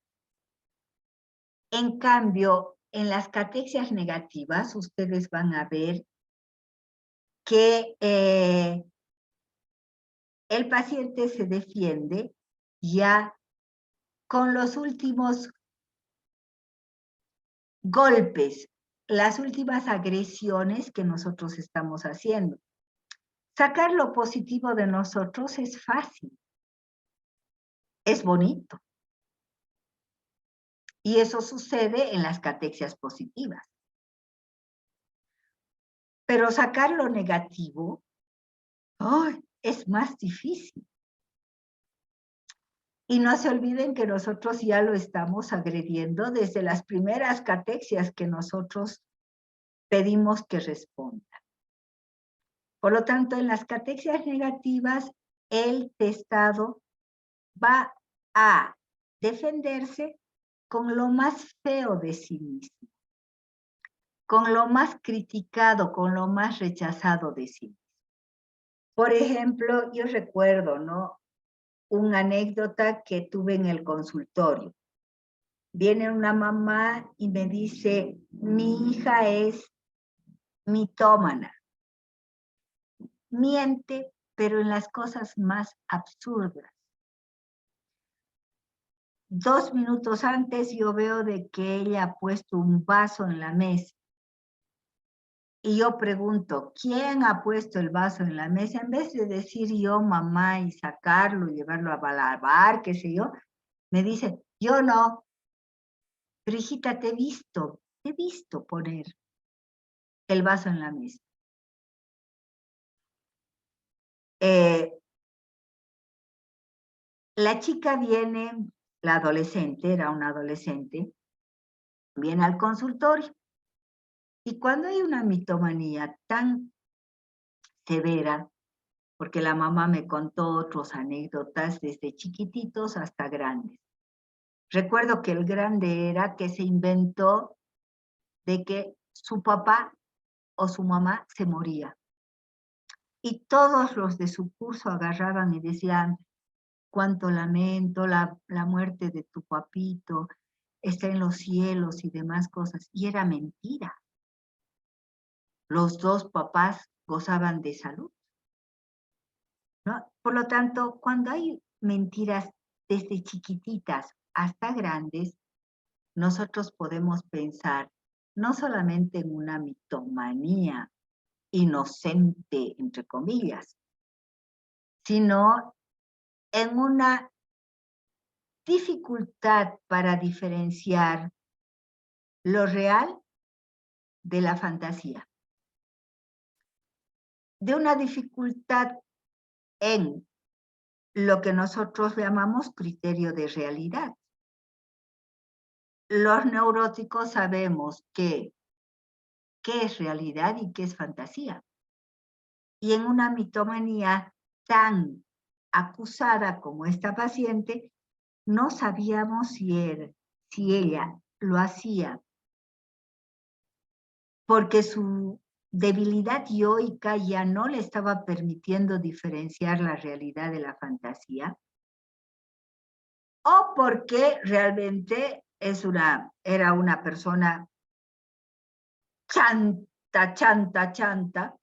En cambio, en las catexias negativas, ustedes van a ver que el paciente se defiende ya con los últimos golpes, las últimas agresiones que nosotros estamos haciendo. Sacar lo positivo de nosotros es fácil, es bonito. Y eso sucede en las catexias positivas. Pero sacar lo negativo, es más difícil. Y no se olviden que nosotros ya lo estamos agrediendo desde las primeras catexias que nosotros pedimos que respondan. Por lo tanto, en las catexias negativas, el testado va a defenderse con lo más feo de sí mismo, con lo más criticado, con lo más rechazado de sí mismo. Por ejemplo, yo recuerdo, ¿no?, una anécdota que tuve en el consultorio. Viene una mamá y me dice, mi hija es mitómana. Miente, pero en las cosas más absurdas. 2 minutos antes yo veo de que ella ha puesto un vaso en la mesa. Y yo pregunto, ¿quién ha puesto el vaso en la mesa? En vez de decir yo, mamá, y sacarlo, llevarlo a lavar, qué sé yo, me dice, yo no. Pero hijita, te he visto poner el vaso en la mesa. La chica viene, la adolescente, era una adolescente, viene al consultorio. Y cuando hay una mitomanía tan severa, porque la mamá me contó otras anécdotas desde chiquititos hasta grandes. Recuerdo que el grande era que se inventó de que su papá o su mamá se moría. Y todos los de su curso agarraban y decían, cuánto lamento la muerte de tu papito, está en los cielos y demás cosas. Y era mentira. Los dos papás gozaban de salud, ¿no? Por lo tanto, cuando hay mentiras desde chiquititas hasta grandes, nosotros podemos pensar no solamente en una mitomanía inocente, entre comillas, sino en una dificultad para diferenciar lo real de la fantasía, de una dificultad en lo que nosotros llamamos criterio de realidad. Los neuróticos sabemos qué es realidad y qué es fantasía. Y en una mitomanía tan acusada como esta paciente, no sabíamos si ella lo hacía porque su debilidad yoica ya no le estaba permitiendo diferenciar la realidad de la fantasía, o porque realmente era una persona chanta,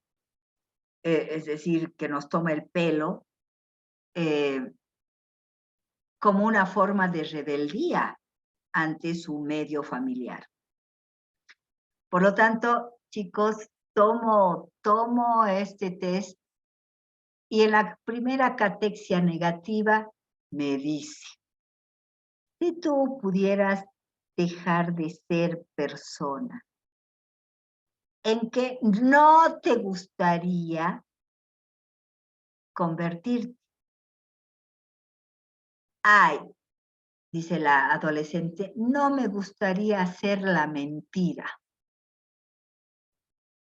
es decir, que nos toma el pelo, como una forma de rebeldía ante su medio familiar. Por lo tanto, chicos, tomo este test y en la primera catexia negativa me dice, si tú pudieras dejar de ser persona, ¿en qué no te gustaría convertirte? Ay, dice la adolescente, no me gustaría hacer la mentira.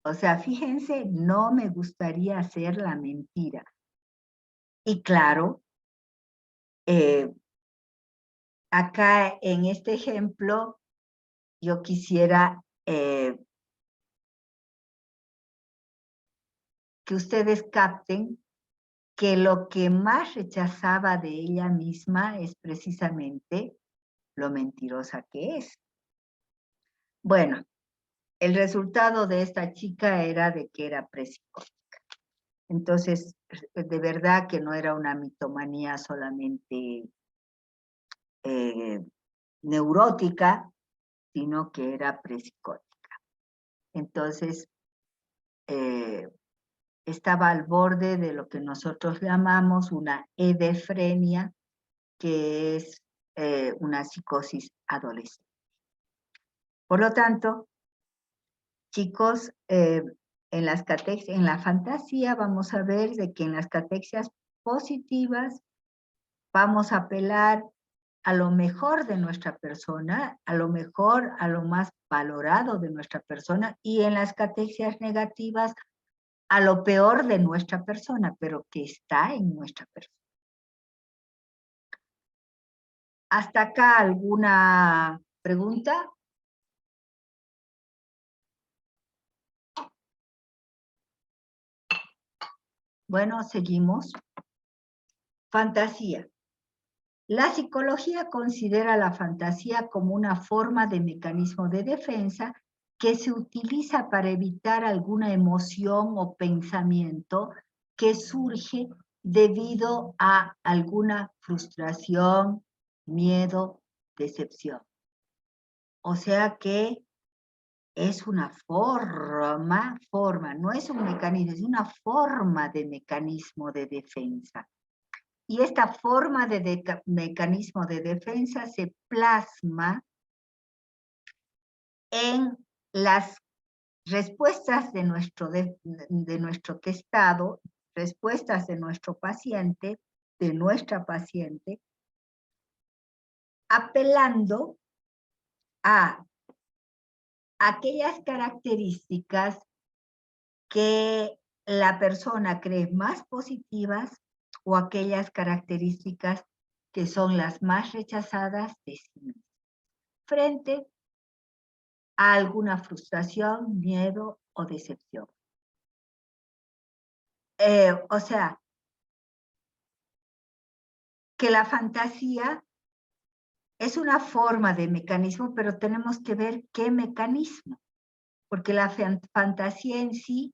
O sea, fíjense, no me gustaría hacer la mentira. Y claro, acá en este ejemplo, yo quisiera que ustedes capten que lo que más rechazaba de ella misma es precisamente lo mentirosa que es. Bueno, el resultado de esta chica era de que era presicótica. Entonces, de verdad que no era una mitomanía solamente neurótica, sino que era presicótica. Entonces, estaba al borde de lo que nosotros llamamos una edefrenia, que es una psicosis adolescente. Por lo tanto, chicos, en la fantasía vamos a ver de que en las catexias positivas vamos a apelar a lo mejor de nuestra persona, a lo mejor, a lo más valorado de nuestra persona, y en las catexias negativas a lo peor de nuestra persona, pero que está en nuestra persona. ¿Hasta acá alguna pregunta? Bueno, seguimos. Fantasía. La psicología considera la fantasía como una forma de mecanismo de defensa que se utiliza para evitar alguna emoción o pensamiento que surge debido a alguna frustración, miedo, decepción. O sea que es una forma, no es un mecanismo, es una forma de mecanismo de defensa. Y esta forma de mecanismo de defensa se plasma en las respuestas de nuestro testado, respuestas de nuestro paciente, de nuestra paciente, apelando a aquellas características que la persona cree más positivas o aquellas características que son las más rechazadas de sí misma, frente a alguna frustración, miedo o decepción. O sea, que la fantasía es una forma de mecanismo, pero tenemos que ver qué mecanismo, porque la fantasía en sí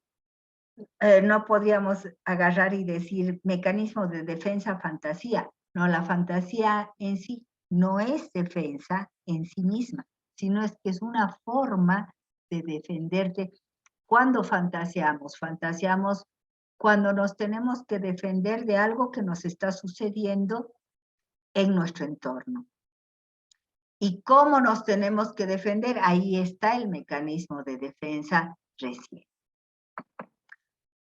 no podríamos agarrar y decir mecanismo de defensa, fantasía. No, la fantasía en sí no es defensa en sí misma, sino es que es una forma de defenderte. ¿Cuándo fantaseamos? Fantaseamos cuando nos tenemos que defender de algo que nos está sucediendo en nuestro entorno. ¿Y cómo nos tenemos que defender? Ahí está el mecanismo de defensa recién.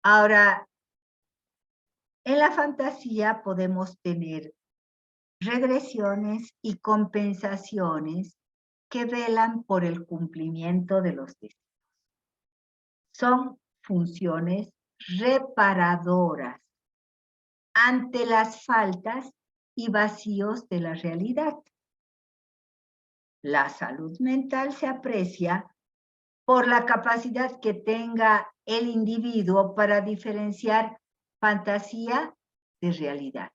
Ahora, en la fantasía podemos tener regresiones y compensaciones que velan por el cumplimiento de los deseos. Son funciones reparadoras ante las faltas y vacíos de la realidad. La salud mental se aprecia por la capacidad que tenga el individuo para diferenciar fantasía de realidad.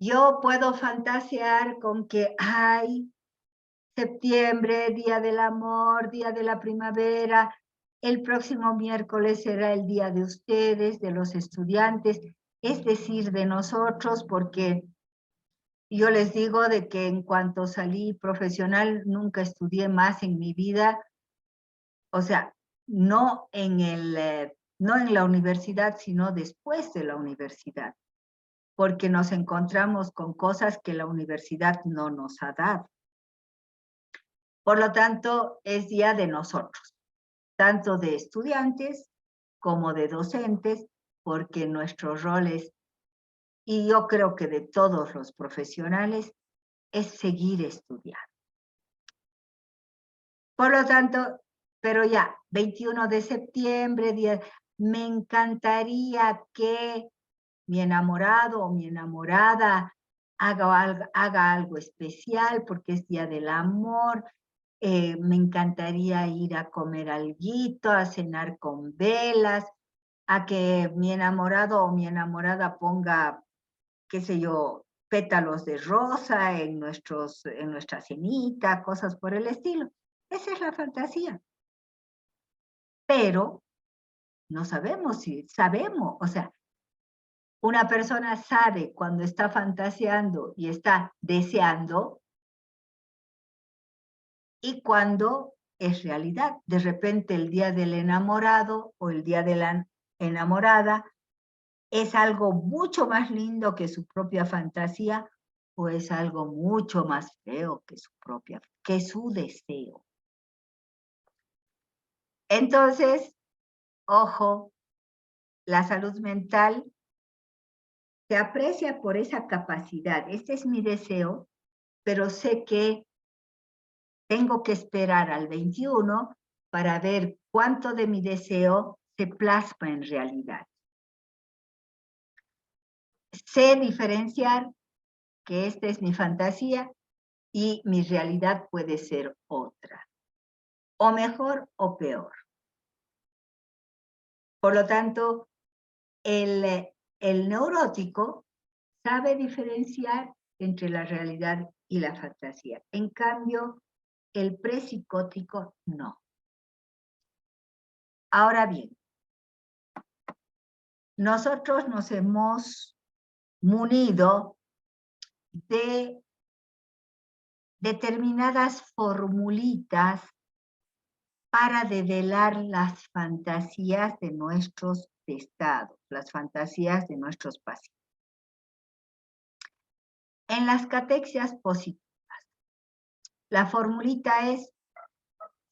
Yo puedo fantasear con que hay septiembre, día del amor, día de la primavera, el próximo miércoles será el día de ustedes, de los estudiantes, es decir, de nosotros, porque yo les digo de que en cuanto salí profesional, nunca estudié más en mi vida, o sea, no en la universidad, sino después de la universidad, porque nos encontramos con cosas que la universidad no nos ha dado. Por lo tanto, es día de nosotros, tanto de estudiantes como de docentes, porque nuestros roles, y yo creo que de todos los profesionales, es seguir estudiando. Por lo tanto, pero ya, 21 de septiembre, me encantaría que mi enamorado o mi enamorada haga algo especial porque es día del amor. Me encantaría ir a comer alguito, a cenar con velas, a que mi enamorado o mi enamorada ponga, qué sé yo, pétalos de rosa en nuestra cenita, cosas por el estilo. Esa es la fantasía. Pero no sabemos si sabemos, o sea, una persona sabe cuando está fantaseando y está deseando y cuando es realidad. De repente el día del enamorado o el día de la enamorada es algo mucho más lindo que su propia fantasía o es algo mucho más feo que su deseo. Entonces, ojo, la salud mental se aprecia por esa capacidad. Este es mi deseo, pero sé que tengo que esperar al 21 para ver cuánto de mi deseo se plasma en realidad. Sé diferenciar que esta es mi fantasía y mi realidad puede ser otra, o mejor o peor. Por lo tanto, el neurótico sabe diferenciar entre la realidad y la fantasía. En cambio, el prepsicótico no. Ahora bien, nosotros nos hemos munido de determinadas formulitas para develar las fantasías de nuestros testados, las fantasías de nuestros pacientes. En las catexias positivas, la formulita es: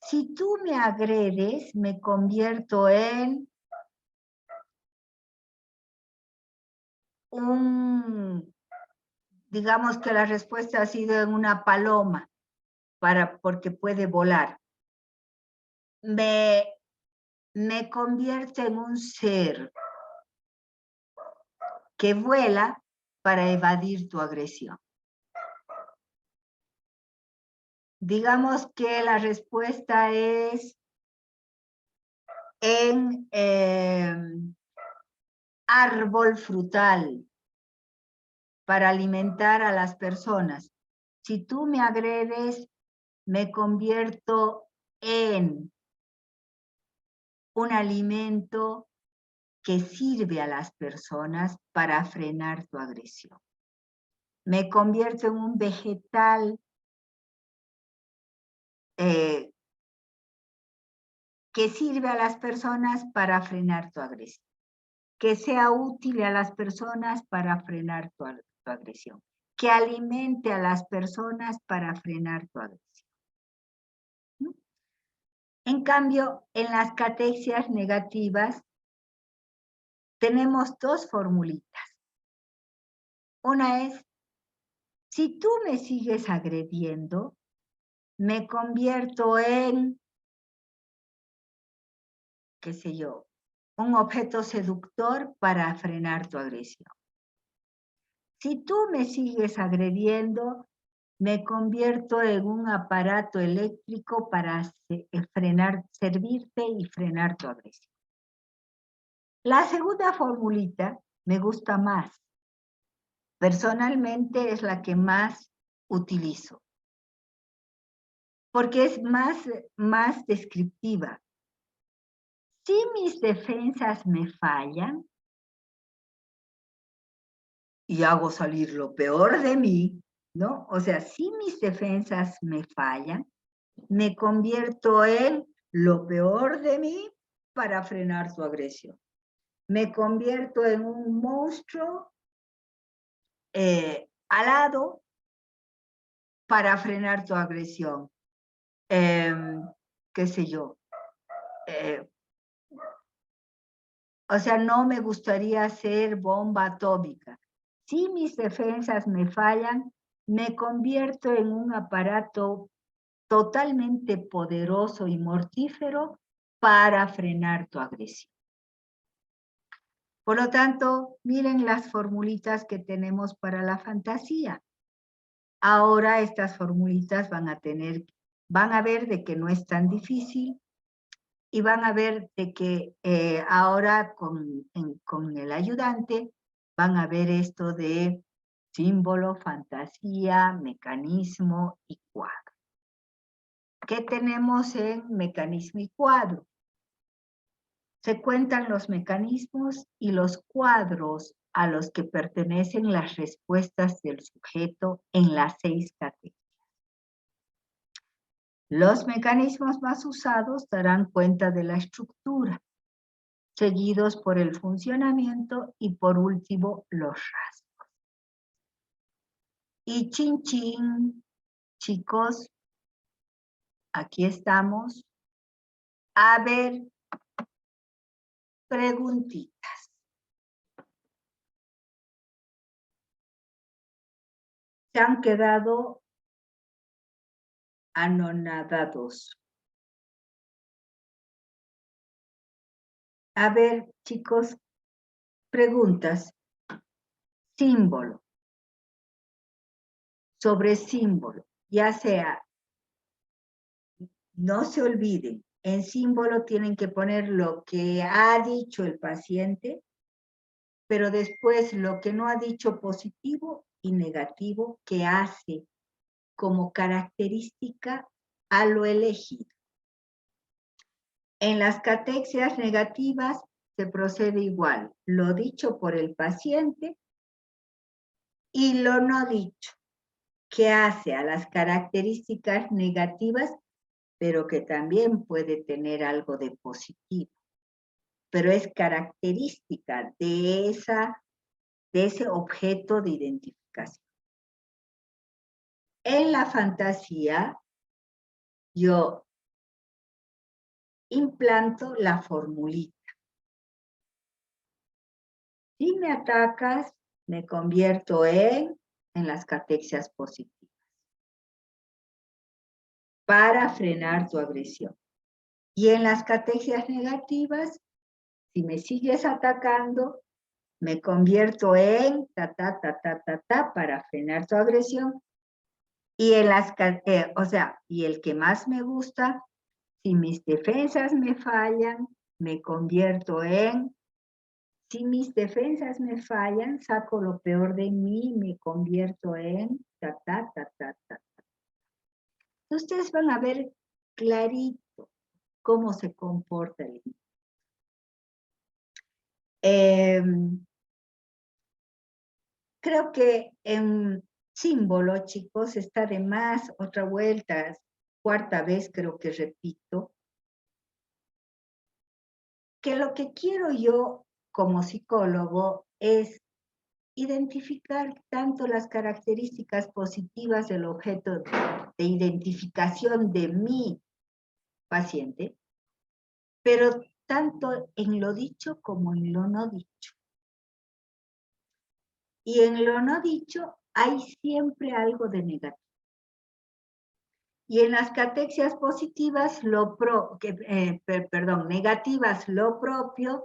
si tú me agredes, me convierto en digamos que la respuesta ha sido en una paloma, porque puede volar. Me convierte en un ser que vuela para evadir tu agresión. Digamos que la respuesta es en árbol frutal para alimentar a las personas. Si tú me agredes, me convierto en un alimento que sirve a las personas para frenar tu agresión. Me convierto en un vegetal que sirve a las personas para frenar tu agresión. Que sea útil a las personas para frenar tu agresión. Que alimente a las personas para frenar tu agresión. En cambio, en las catexias negativas tenemos dos formulitas. Una es: si tú me sigues agrediendo, me convierto en, qué sé yo, un objeto seductor para frenar tu agresión. Si tú me sigues agrediendo, me convierto en un aparato eléctrico para servirte y frenar tu agresión. La segunda formulita me gusta más. Personalmente es la que más utilizo, porque es más descriptiva. Si mis defensas me fallan y hago salir lo peor de mí, ¿no? O sea, si mis defensas me fallan, me convierto en lo peor de mí para frenar tu agresión. Me convierto en un monstruo alado para frenar tu agresión. Qué sé yo. O sea, no me gustaría ser bomba atómica. Si mis defensas me fallan, me convierto en un aparato totalmente poderoso y mortífero para frenar tu agresión. Por lo tanto, miren las formulitas que tenemos para la fantasía. Ahora estas formulitas van a ver de que no es tan difícil y van a ver de que ahora con el ayudante van a ver esto de símbolo, fantasía, mecanismo y cuadro. ¿Qué tenemos en mecanismo y cuadro? Se cuentan los mecanismos y los cuadros a los que pertenecen las respuestas del sujeto en las 6 categorías. Los mecanismos más usados darán cuenta de la estructura, seguidos por el funcionamiento y por último los rasgos. Y chin chin, chicos, aquí estamos. A ver, preguntitas. Se han quedado anonadados. A ver, chicos, preguntas. Símbolo. sobre símbolo, ya sea, no se olviden, en símbolo tienen que poner lo que ha dicho el paciente, pero después lo que no ha dicho positivo y negativo que hace como característica a lo elegido. En las catexias negativas se procede igual, lo dicho por el paciente y lo no dicho, que hace a las características negativas, pero que también puede tener algo de positivo. Pero es característica de ese objeto de identificación. En la fantasía, yo implanto la formulita. Si me atacas, me convierto en las catexias positivas. Para frenar tu agresión. Y en las catexias negativas, si me sigues atacando, me convierto en para frenar tu agresión. Y en las, y el que más me gusta, si mis defensas me fallan, me convierto en, si mis defensas me fallan, saco lo peor de mí, me convierto en Ustedes van a ver clarito cómo se comporta el creo que en símbolo, chicos, está de más, otra vuelta, cuarta vez creo que repito, que lo que quiero yo como psicólogo es identificar tanto las características positivas del objeto de identificación de mi paciente, pero tanto en lo dicho como en lo no dicho. Y en lo no dicho hay siempre algo de negativo. Y en las catexias positivas, negativas lo propio,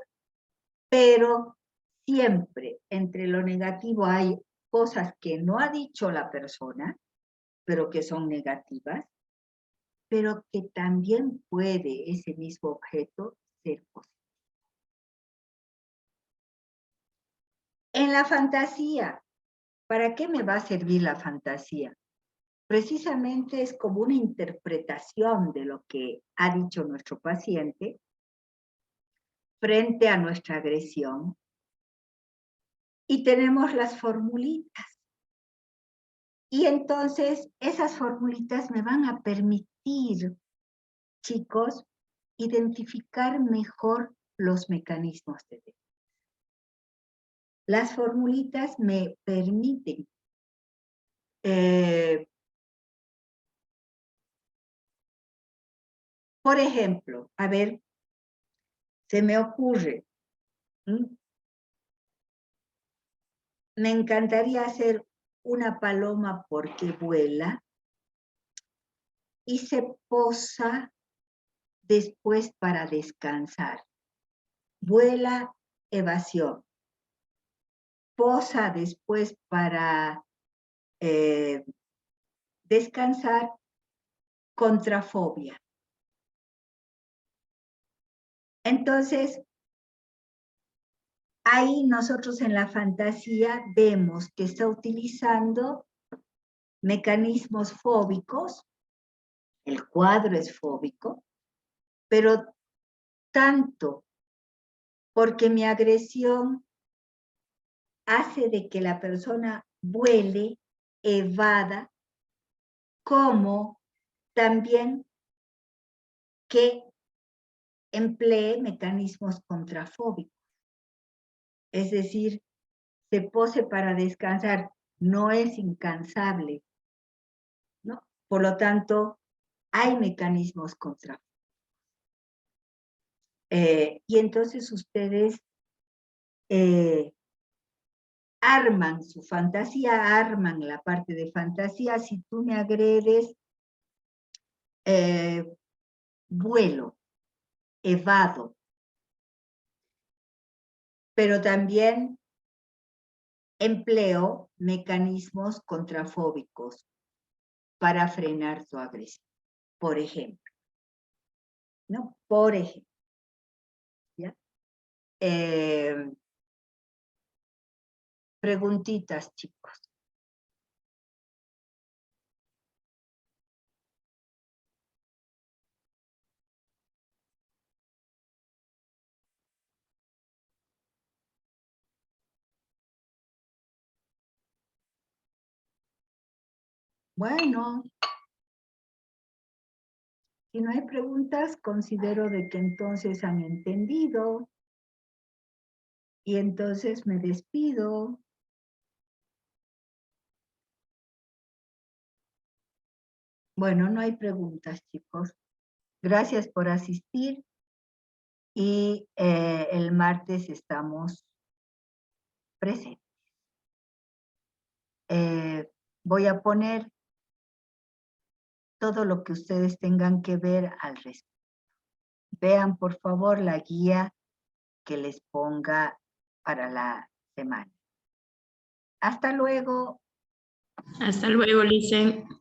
pero siempre entre lo negativo hay cosas que no ha dicho la persona, pero que son negativas, pero que también puede ese mismo objeto ser positivo. En la fantasía, ¿para qué me va a servir la fantasía? Precisamente es como una interpretación de lo que ha dicho nuestro paciente frente a nuestra agresión. Y tenemos las formulitas. Y entonces esas formulitas me van a permitir, chicos, identificar mejor los mecanismos de defensa. Las formulitas me permiten por ejemplo, a ver, se me ocurre, me encantaría hacer una paloma porque vuela y se posa después para descansar. Vuela, evasión. Posa después para descansar, contrafobia. Entonces, ahí nosotros en la fantasía vemos que está utilizando mecanismos fóbicos, el cuadro es fóbico, pero tanto porque mi agresión hace de que la persona vuele, evada, como también que emplee mecanismos contrafóbicos. Es decir, se pose para descansar, no es incansable, ¿no? Por lo tanto, hay mecanismos contrafóbicos. Y entonces ustedes arman su fantasía, arman la parte de fantasía. Si tú me agredes, vuelo, evado. Pero también empleo mecanismos contrafóbicos para frenar su agresión. Por ejemplo, ¿no? Por ejemplo, ¿ya? Preguntitas, chicos. Bueno, si no hay preguntas, considero de que entonces han entendido y entonces me despido. Bueno, no hay preguntas, chicos. Gracias por asistir y el martes estamos presentes. Voy a poner todo lo que ustedes tengan que ver al respecto. Vean, por favor, la guía que les ponga para la semana. Hasta luego. Hasta luego, Licen.